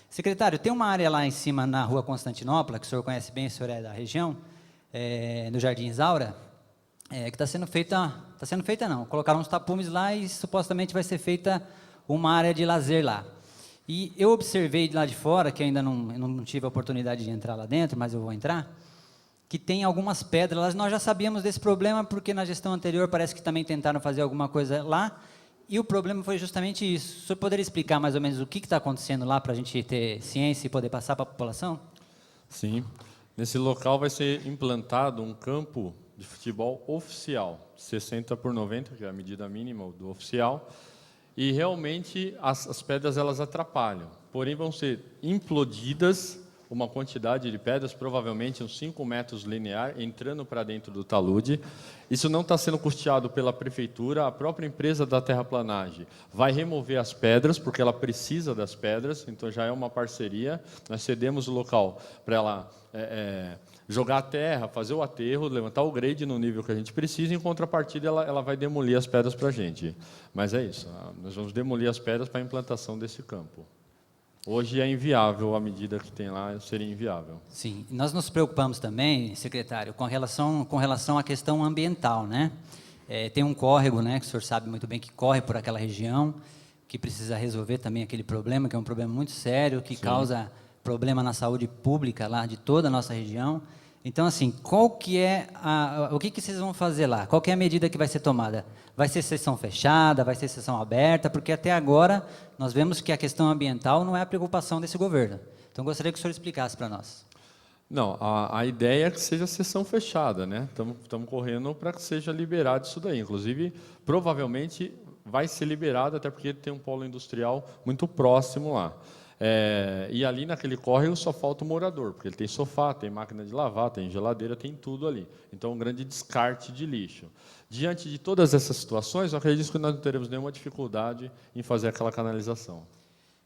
Speaker 2: Secretário, tem uma área lá em cima, na rua Constantinopla, que o senhor conhece bem, o senhor é da região, no Jardim Isaura, que está sendo feita não, colocaram uns tapumes lá e supostamente vai ser feita uma área de lazer lá. E eu observei de lá de fora, que ainda não tive a oportunidade de entrar lá dentro, mas eu vou entrar, que tem algumas pedras. Nós já sabíamos desse problema, porque na gestão anterior parece que também tentaram fazer alguma coisa lá, e o problema foi justamente isso. O senhor poderia explicar mais ou menos o que está acontecendo lá, para a gente ter ciência e poder passar para a população?
Speaker 8: Sim. Nesse local vai ser implantado um campo de futebol oficial, 60 por 90, que é a medida mínima do oficial, e realmente as pedras elas atrapalham, porém vão ser implodidas uma quantidade de pedras, provavelmente uns 5 metros linear, entrando para dentro do talude. Isso não está sendo custeado pela prefeitura, a própria empresa da terraplanagem vai remover as pedras, porque ela precisa das pedras, então já é uma parceria, nós cedemos o local para ela jogar a terra, fazer o aterro, levantar o grade no nível que a gente precisa, e em contrapartida ela vai demolir as pedras para a gente. Mas é isso, nós vamos demolir as pedras para a implantação desse campo. Hoje é inviável, a medida que tem lá seria inviável.
Speaker 2: Sim, nós nos preocupamos também, secretário, com relação à questão ambiental, né? Tem um córrego, né, que o senhor sabe muito bem, que corre por aquela região, que precisa resolver também aquele problema, que é um problema muito sério, que causa problema na saúde pública lá de toda a nossa região. Então, assim, qual que é o que vocês vão fazer lá? Qual que é a medida que vai ser tomada? Vai ser sessão fechada? Vai ser sessão aberta? Porque até agora nós vemos que a questão ambiental não é a preocupação desse governo. Então, gostaria que o senhor explicasse para nós.
Speaker 8: Não, a ideia é que seja sessão fechada, né? Estamos correndo para que seja liberado isso daí. Inclusive, provavelmente vai ser liberado, até porque tem um polo industrial muito próximo lá. E ali naquele córrego só falta o morador, porque ele tem sofá, tem máquina de lavar, tem geladeira, tem tudo ali. Então, um grande descarte de lixo. Diante de todas essas situações, eu acredito que nós não teremos nenhuma dificuldade em fazer aquela canalização.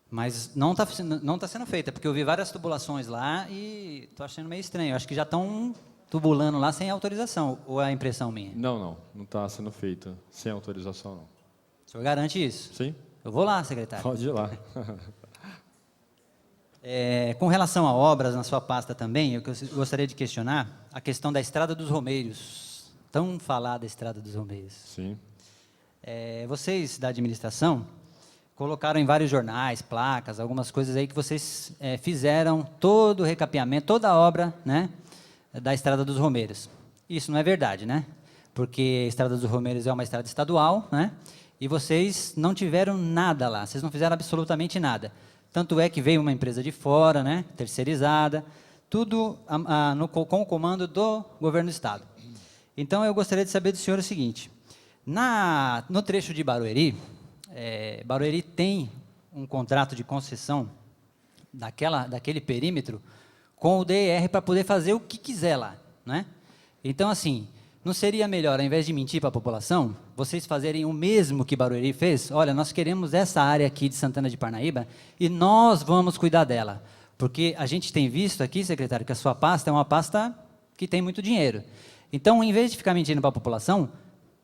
Speaker 2: Mas não está sendo feita, porque eu vi várias tubulações lá e estou achando meio estranho. Eu acho que já estão tubulando lá sem autorização, ou é a impressão minha?
Speaker 8: Não está sendo feita sem autorização, não.
Speaker 2: O senhor garante isso?
Speaker 8: Sim?
Speaker 2: Eu vou lá, secretário.
Speaker 8: Pode ir lá.
Speaker 2: Com relação a obras na sua pasta também, eu gostaria de questionar a questão da Estrada dos Romeiros. Tão falada Estrada dos Romeiros.
Speaker 8: Sim.
Speaker 2: Vocês da administração colocaram em vários jornais, placas, algumas coisas aí que vocês fizeram todo o recapeamento, toda a obra, né, da Estrada dos Romeiros. Isso não é verdade, né? Porque a Estrada dos Romeiros é uma estrada estadual, né? E vocês não tiveram nada lá, vocês não fizeram absolutamente nada. Tanto é que veio uma empresa de fora, né, terceirizada, tudo com o comando do governo do Estado. Então, eu gostaria de saber do senhor o seguinte, no trecho de Barueri, Barueri tem um contrato de concessão daquele perímetro com o DER para poder fazer o que quiser lá, né? Então, assim, não seria melhor, ao invés de mentir para a população, vocês fazerem o mesmo que Barueri fez? Olha, nós queremos essa área aqui de Santana de Parnaíba e nós vamos cuidar dela. Porque a gente tem visto aqui, secretário, que a sua pasta é uma pasta que tem muito dinheiro. Então, em vez de ficar mentindo para a população,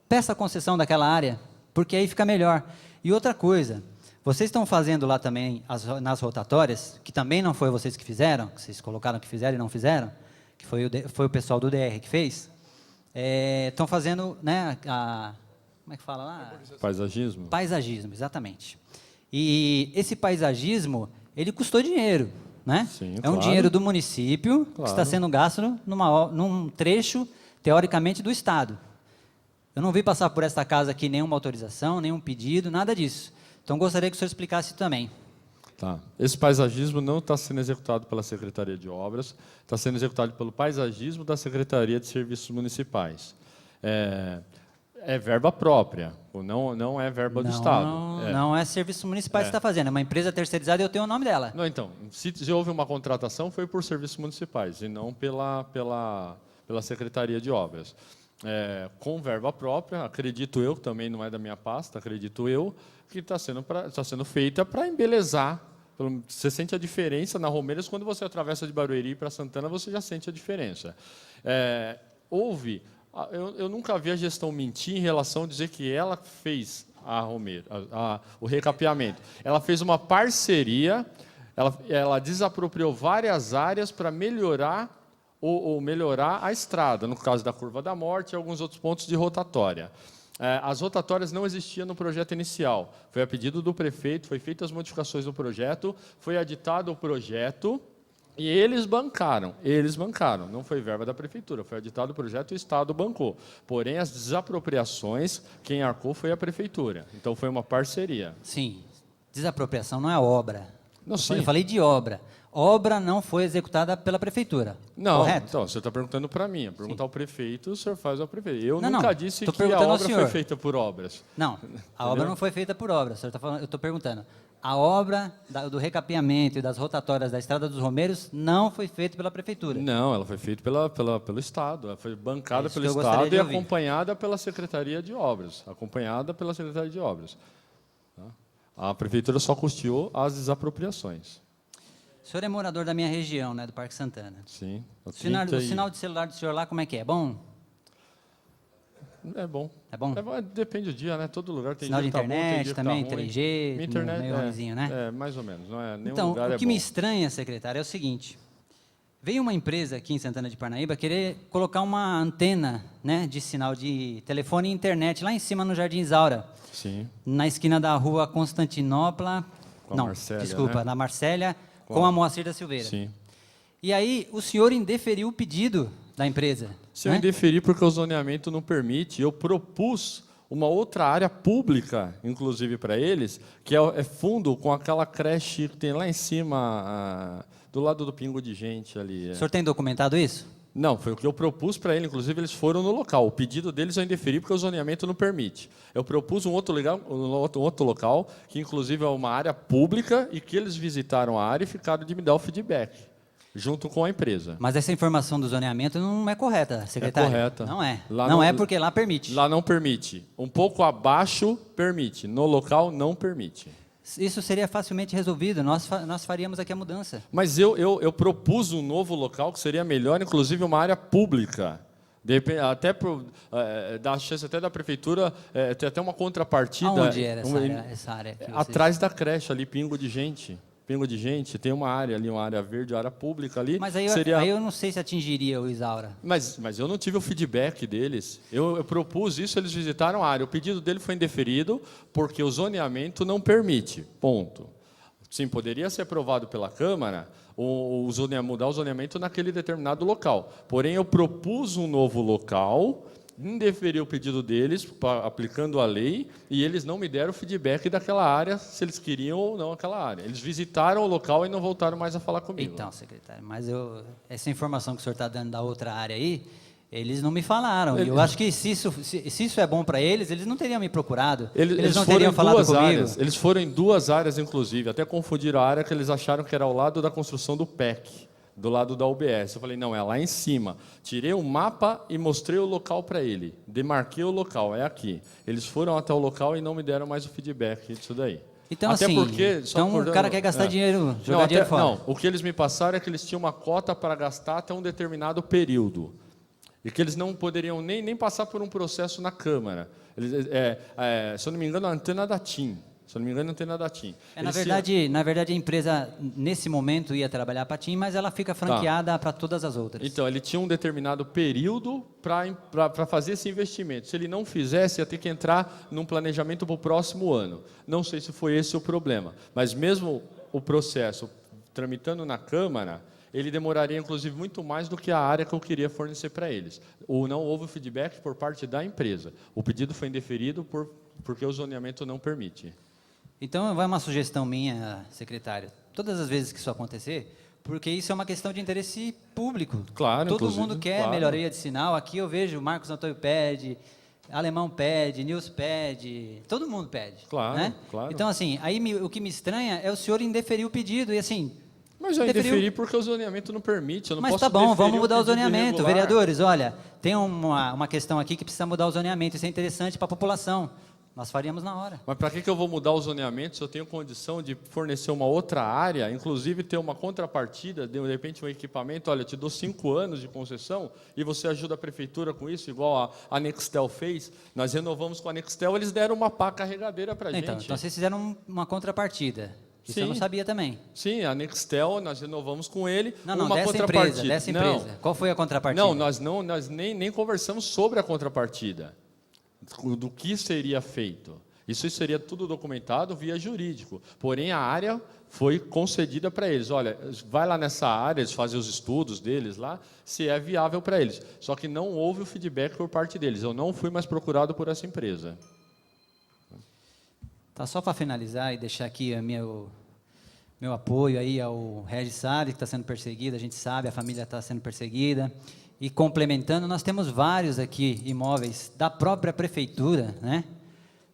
Speaker 2: peça a concessão daquela área, porque aí fica melhor. E outra coisa, vocês estão fazendo lá também, nas rotatórias, que também não foi vocês que fizeram, que vocês colocaram que fizeram e não fizeram, que foi o pessoal do DR que fez, estão fazendo, né, como é que fala lá?
Speaker 8: Paisagismo?
Speaker 2: Paisagismo, exatamente. E esse paisagismo, ele custou dinheiro, né?
Speaker 8: Sim,
Speaker 2: é um
Speaker 8: claro.
Speaker 2: dinheiro do município que está sendo gasto num trecho, teoricamente, do Estado. Eu não vi passar por esta casa aqui nenhuma autorização, nenhum pedido, nada disso. Então, gostaria que o senhor explicasse também.
Speaker 8: Tá. Esse paisagismo não está sendo executado pela Secretaria de Obras, está sendo executado pelo paisagismo da Secretaria de Serviços Municipais. É verba própria, não é verba do Estado.
Speaker 2: Não é serviço municipal que está fazendo, é uma empresa terceirizada e eu tenho o nome dela.
Speaker 8: Não, então, se houve uma contratação, foi por serviços municipais e não pela Secretaria de Obras. Com verba própria, acredito eu, também não é da minha pasta, acredito eu, que está sendo feita para embelezar. Você sente a diferença na Romeiros, quando você atravessa de Barueri para Santana, você já sente a diferença. Eu nunca vi a gestão mentir em relação a dizer que ela fez o recapeamento. Ela fez uma parceria, ela desapropriou várias áreas para melhorar ou melhorar a estrada, no caso da Curva da Morte e alguns outros pontos de rotatória. As rotatórias não existiam no projeto inicial. Foi a pedido do prefeito, foi feitas as modificações do projeto, foi editado o projeto e eles bancaram. Não foi verba da prefeitura, foi editado o projeto e o Estado bancou. Porém, as desapropriações, quem arcou foi a prefeitura. Então, foi uma parceria.
Speaker 2: Sim, desapropriação não é obra.
Speaker 8: Não, sim.
Speaker 2: Eu falei de obra. Obra não foi executada pela prefeitura.
Speaker 8: Não,
Speaker 2: correto?
Speaker 8: então, você está perguntando para mim. Perguntar ao prefeito, o senhor faz ao prefeito. Eu
Speaker 2: Não,
Speaker 8: nunca disse
Speaker 2: tô
Speaker 8: que a
Speaker 2: perguntando ao
Speaker 8: obra foi
Speaker 2: senhor.
Speaker 8: feita por obras.
Speaker 2: Não, a obra não foi feita por obra. O senhor tá falando, eu estou perguntando. A obra do recapeamento e das rotatórias da Estrada dos Romeiros não foi feita pela prefeitura.
Speaker 8: Não, ela foi feita pelo Estado. Ela foi bancada
Speaker 2: isso
Speaker 8: pelo
Speaker 2: que eu gostaria
Speaker 8: Estado
Speaker 2: de
Speaker 8: e
Speaker 2: ouvir.
Speaker 8: acompanhada pela Secretaria de Obras. Tá? A prefeitura só custeou as desapropriações.
Speaker 2: O senhor é morador da minha região, né, do Parque Santana.
Speaker 8: Sim.
Speaker 2: O sinal de celular do senhor lá, como é que é? Bom?
Speaker 8: É bom.
Speaker 2: É bom?
Speaker 8: Depende do dia, né? Todo lugar tem
Speaker 2: Sinal
Speaker 8: dia
Speaker 2: de
Speaker 8: que tá bom, tem
Speaker 2: internet
Speaker 8: dia que
Speaker 2: também,
Speaker 8: tá ruim.
Speaker 2: 3G,
Speaker 8: Minha internet,
Speaker 2: meio ruimzinho, né?
Speaker 8: mais ou menos. Não é, nenhum
Speaker 2: Então,
Speaker 8: lugar
Speaker 2: o
Speaker 8: é
Speaker 2: que
Speaker 8: bom.
Speaker 2: me estranha, secretário, é o seguinte. Veio uma empresa aqui em Santana de Parnaíba querer colocar uma antena, né, de sinal de telefone e internet lá em cima no Jardim Isaura,
Speaker 8: Sim.
Speaker 2: na esquina da rua Constantinopla,
Speaker 8: Com a
Speaker 2: não,
Speaker 8: Marcélia,
Speaker 2: desculpa,
Speaker 8: né?
Speaker 2: na Marcélia, com a Moacir da Silveira.
Speaker 8: Sim.
Speaker 2: E aí o senhor indeferiu o pedido da empresa.
Speaker 8: Se eu
Speaker 2: né?
Speaker 8: indeferir porque o zoneamento não permite, eu propus uma outra área pública, inclusive para eles, que é fundo com aquela creche que tem lá em cima, do lado do Pingo de Gente ali.
Speaker 2: O senhor tem documentado isso?
Speaker 8: Não, foi o que eu propus para ele, inclusive eles foram no local. O pedido deles eu indeferi porque o zoneamento não permite. Eu propus um outro local, que inclusive é uma área pública, e que eles visitaram a área e ficaram de me dar o feedback, junto com a empresa.
Speaker 2: Mas essa informação do zoneamento não é correta, secretário.
Speaker 8: É correta.
Speaker 2: Não é.
Speaker 8: Lá
Speaker 2: não
Speaker 8: não-
Speaker 2: é porque lá permite.
Speaker 8: Lá não permite. Um pouco abaixo permite, no local não permite.
Speaker 2: Isso seria facilmente resolvido, nós faríamos aqui a mudança.
Speaker 8: Mas eu propus um novo local que seria melhor, inclusive uma área pública. De repente, até dá a chance até da prefeitura ter até uma contrapartida.
Speaker 2: Aonde era essa área? Que vocês-
Speaker 8: Atrás da creche ali, Pingo de Gente. Pingo de Gente, tem uma área ali, uma área verde, uma área pública ali.
Speaker 2: Mas aí, aí eu não sei se atingiria o Isaura.
Speaker 8: Mas eu não tive o feedback deles. Eu propus isso, eles visitaram a área. O pedido dele foi indeferido porque o zoneamento não permite. Ponto. Sim, poderia ser aprovado pela Câmara mudar o zoneamento naquele determinado local. Porém, eu propus um novo local, indeferi o pedido deles, aplicando a lei, e eles não me deram feedback daquela área, se eles queriam ou não aquela área. Eles visitaram o local e não voltaram mais a falar comigo.
Speaker 2: Então, secretário, mas essa informação que o senhor está dando da outra área aí, eles não me falaram. Eu acho que se isso é bom para eles, eles não teriam me procurado. Eles não
Speaker 8: foram
Speaker 2: teriam
Speaker 8: em
Speaker 2: falado
Speaker 8: duas
Speaker 2: comigo.
Speaker 8: áreas. Eles foram em duas áreas, inclusive. Até confundiram a área que eles acharam que era ao lado da construção do PEC, do lado da UBS. Eu falei, não, é lá em cima. Tirei o mapa e mostrei o local para ele. Demarquei o local, é aqui. Eles foram até o local e não me deram mais o feedback disso daí.
Speaker 2: Então,
Speaker 8: até
Speaker 2: assim,
Speaker 8: porque,
Speaker 2: o cara quer gastar dinheiro, jogar
Speaker 8: não,
Speaker 2: dinheiro fora.
Speaker 8: Não, o que eles me passaram é que eles tinham uma cota para gastar até um determinado período. E que eles não poderiam nem passar por um processo na Câmara. Eles, se eu não me engano, a antena da TIM. Se eu não me engano, a antena da TIM.
Speaker 2: Na verdade, a empresa, nesse momento, ia trabalhar para a TIM, mas ela fica franqueada para todas as outras.
Speaker 8: Então, ele tinha um determinado período para fazer esse investimento. Se ele não fizesse, ia ter que entrar num planejamento para o próximo ano. Não sei se foi esse o problema. Mas mesmo o processo tramitando na Câmara, ele demoraria, inclusive, muito mais do que a área que eu queria fornecer para eles. Ou não houve feedback por parte da empresa. O pedido foi indeferido porque o zoneamento não permite.
Speaker 2: Então, vai uma sugestão minha, secretário. Todas as vezes que isso acontecer, porque isso é uma questão de interesse público.
Speaker 8: Claro,
Speaker 2: Todo
Speaker 8: inclusive,
Speaker 2: mundo quer
Speaker 8: claro.
Speaker 2: melhoria de sinal. Aqui eu vejo Marcos Antônio pede, Alemão pede, Nils pede, todo mundo pede.
Speaker 8: Claro,
Speaker 2: né?
Speaker 8: claro.
Speaker 2: Então, assim, aí o que me estranha é o senhor indeferir o pedido. E assim,
Speaker 8: Mas eu indeferi porque o zoneamento não permite. Eu não
Speaker 2: mas
Speaker 8: posso
Speaker 2: tá bom,
Speaker 8: indeferir
Speaker 2: vamos mudar o
Speaker 8: pedido
Speaker 2: zoneamento.
Speaker 8: irregular.
Speaker 2: Vereadores, olha, tem uma questão aqui que precisa mudar o zoneamento. Isso é interessante para a população. Nós faríamos na hora.
Speaker 8: Mas para que eu vou mudar o zoneamento se eu tenho condição de fornecer uma outra área, inclusive ter uma contrapartida, de repente um equipamento, olha, eu te dou 5 anos de concessão e você ajuda a prefeitura com isso, igual a Nextel fez. Nós renovamos com a Nextel, eles deram uma pá carregadeira para a gente.
Speaker 2: Então vocês fizeram uma contrapartida. Isso eu não sabia também.
Speaker 8: Sim, a Nextel, nós renovamos com ele
Speaker 2: Não,
Speaker 8: uma
Speaker 2: dessa
Speaker 8: contrapartida.
Speaker 2: Dessa empresa. Qual foi a contrapartida?
Speaker 8: Não, nós nem conversamos sobre a contrapartida, do que seria feito. Isso seria tudo documentado via jurídico. Porém, a área foi concedida para eles. Olha, vai lá nessa área, eles fazem os estudos deles lá, se é viável para eles. Só que não houve o feedback por parte deles. Eu não fui mais procurado por essa empresa.
Speaker 2: Tá, só para finalizar e deixar aqui meu apoio aí ao Regis Salles, que está sendo perseguido, a gente sabe, a família está sendo perseguida. E complementando, nós temos vários aqui imóveis da própria prefeitura, né?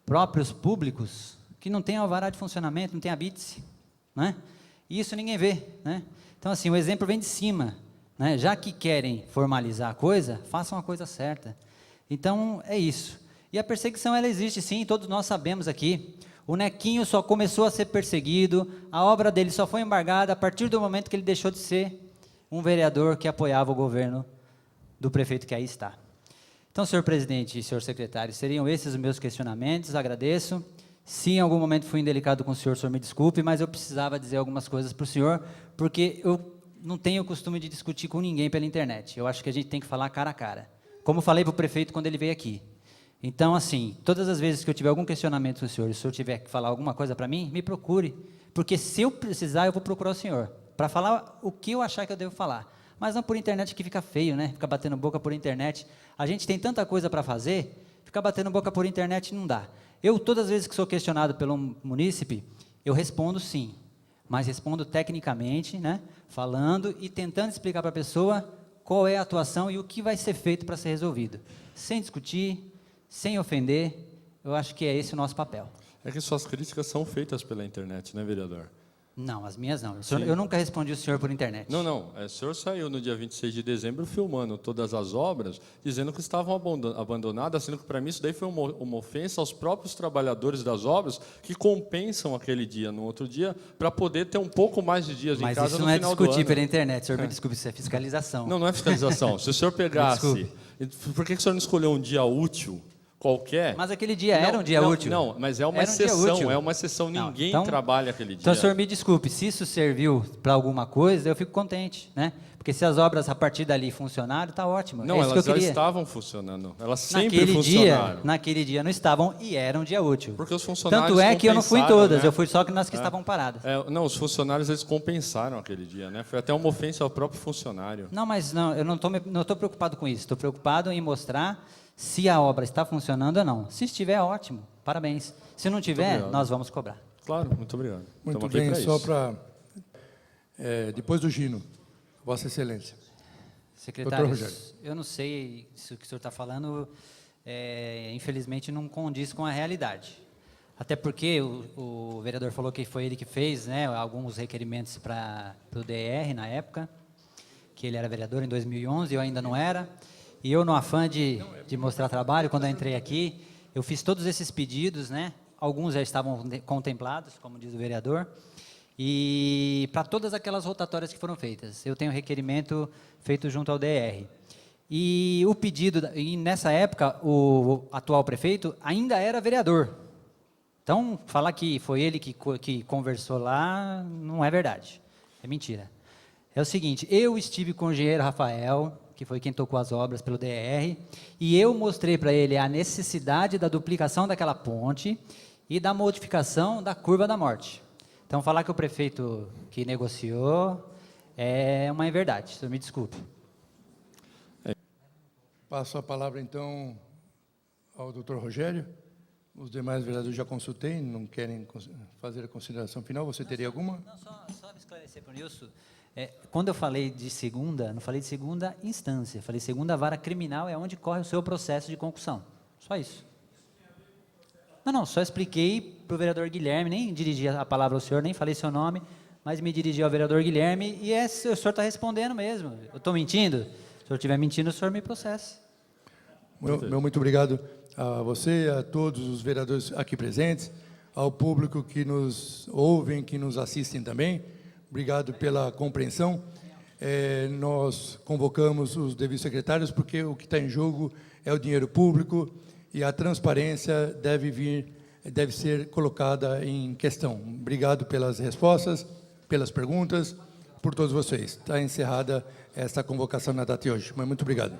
Speaker 2: Próprios públicos, que não tem alvará de funcionamento, não tem habite, né? E isso ninguém vê, né? Então, assim, o exemplo vem de cima, né? Já que querem formalizar a coisa, façam a coisa certa. Então, é isso. E a perseguição, ela existe sim, todos nós sabemos aqui. O Nequinho só começou a ser perseguido, a obra dele só foi embargada a partir do momento que ele deixou de ser um vereador que apoiava o governo do prefeito que aí está. Então, senhor presidente e senhor secretário, seriam esses os meus questionamentos, agradeço. Se em algum momento fui indelicado com o senhor me desculpe, mas eu precisava dizer algumas coisas para o senhor, porque eu não tenho o costume de discutir com ninguém pela internet. Eu acho que a gente tem que falar cara a cara. Como falei para o prefeito quando ele veio aqui. Então, assim, todas as vezes que eu tiver algum questionamento do senhor, e o senhor tiver que falar alguma coisa para mim, me procure. Porque se eu precisar, eu vou procurar o senhor, para falar o que eu achar que eu devo falar. Mas não por internet que fica feio, né? Ficar batendo boca por internet. A gente tem tanta coisa para fazer, ficar batendo boca por internet não dá. Eu, todas as vezes que sou questionado pelo munícipe, eu respondo sim, mas respondo tecnicamente, né? Falando e tentando explicar para a pessoa qual é a atuação e o que vai ser feito para ser resolvido. Sem discutir, sem ofender, eu acho que é esse o nosso papel.
Speaker 8: É que suas críticas são feitas pela internet, né, vereador?
Speaker 2: Não, as minhas não. Eu nunca respondi o senhor por internet.
Speaker 8: Não, não. O senhor saiu no dia 26 de dezembro filmando todas as obras, dizendo que estavam abandonadas, sendo que, para mim, isso daí foi uma ofensa aos próprios trabalhadores das obras que compensam aquele dia no outro dia para poder ter um pouco mais de dias em casa no final do ano.
Speaker 2: Mas isso não é discutir pela internet, senhor, me desculpe, isso é fiscalização.
Speaker 8: Não, não é fiscalização. Se o senhor pegasse... Por que o senhor não escolheu um dia útil qualquer?
Speaker 2: Mas aquele dia era um dia útil.
Speaker 8: Não, mas é uma
Speaker 2: Era um dia
Speaker 8: exceção,
Speaker 2: útil.
Speaker 8: é uma exceção.
Speaker 2: Não,
Speaker 8: Ninguém
Speaker 2: então-
Speaker 8: trabalha aquele dia.
Speaker 2: Então, senhor, me desculpe, se isso serviu para alguma coisa, eu fico contente, né? Porque se as obras a partir dali funcionaram, está ótimo.
Speaker 8: Não,
Speaker 2: é isso que eu
Speaker 8: elas já
Speaker 2: queria.
Speaker 8: estavam funcionando. Elas sempre
Speaker 2: Naquele
Speaker 8: funcionaram.
Speaker 2: naquele dia não estavam e era um dia útil.
Speaker 8: Porque os funcionários
Speaker 2: Tanto é que eu não fui em
Speaker 8: compensaram,
Speaker 2: todas,
Speaker 8: né?
Speaker 2: eu fui só nas que estavam paradas.
Speaker 8: Não, os funcionários eles compensaram aquele dia, né? Foi até uma ofensa ao próprio funcionário.
Speaker 2: Não, mas não, eu não estou preocupado com isso. Estou preocupado em mostrar se a obra está funcionando ou não. Se estiver, ótimo, parabéns. Se não tiver,
Speaker 8: obrigado.
Speaker 2: nós vamos cobrar.
Speaker 8: Claro, muito obrigado.
Speaker 1: Muito
Speaker 8: Estamos aqui
Speaker 1: bem,
Speaker 8: pra
Speaker 1: só
Speaker 8: isso.
Speaker 1: para... depois do Gino, Vossa Excelência.
Speaker 2: Secretário,
Speaker 1: Rogério.
Speaker 2: eu não sei se o que o senhor está falando, infelizmente, não condiz com a realidade. Até porque o vereador falou que foi ele que fez, né, alguns requerimentos para o DR na época, que ele era vereador em 2011, eu ainda não era. E eu, no afã de mostrar trabalho, quando eu entrei aqui, eu fiz todos esses pedidos, né? Alguns já estavam contemplados, como diz o vereador, e para todas aquelas rotatórias que foram feitas. Eu tenho requerimento feito junto ao DR. E o pedido, e nessa época, o atual prefeito ainda era vereador. Então, falar que foi ele que conversou lá, não é verdade. É mentira. É o seguinte, eu estive com o engenheiro Rafael, que foi quem tocou as obras pelo DR, e eu mostrei para ele a necessidade da duplicação daquela ponte e da modificação da curva da morte. Então, falar que o prefeito que negociou é uma inverdade, senhor me desculpe.
Speaker 1: Passo a palavra, então, ao doutor Rogério. Os demais vereadores já consultei, não querem fazer a consideração final. Você teria alguma?
Speaker 2: Não, só me esclarecer para o Nilson. Quando eu falei de segunda, não falei de segunda instância, falei segunda vara criminal é onde corre o seu processo de concussão. Só isso. Não, só expliquei para o vereador Guilherme, nem dirigi a palavra ao senhor, nem falei seu nome, mas me dirigi ao vereador Guilherme e o senhor está respondendo mesmo. Eu estou mentindo? Se o senhor estiver mentindo, o senhor me processa.
Speaker 1: Muito obrigado a você, a todos os vereadores aqui presentes, ao público que nos ouvem, que nos assistem também. Obrigado pela compreensão. Nós convocamos os devidos secretários porque o que está em jogo é o dinheiro público e a transparência deve ser colocada em questão. Obrigado pelas respostas, pelas perguntas, por todos vocês. Está encerrada esta convocação na data de hoje. Mas muito obrigado.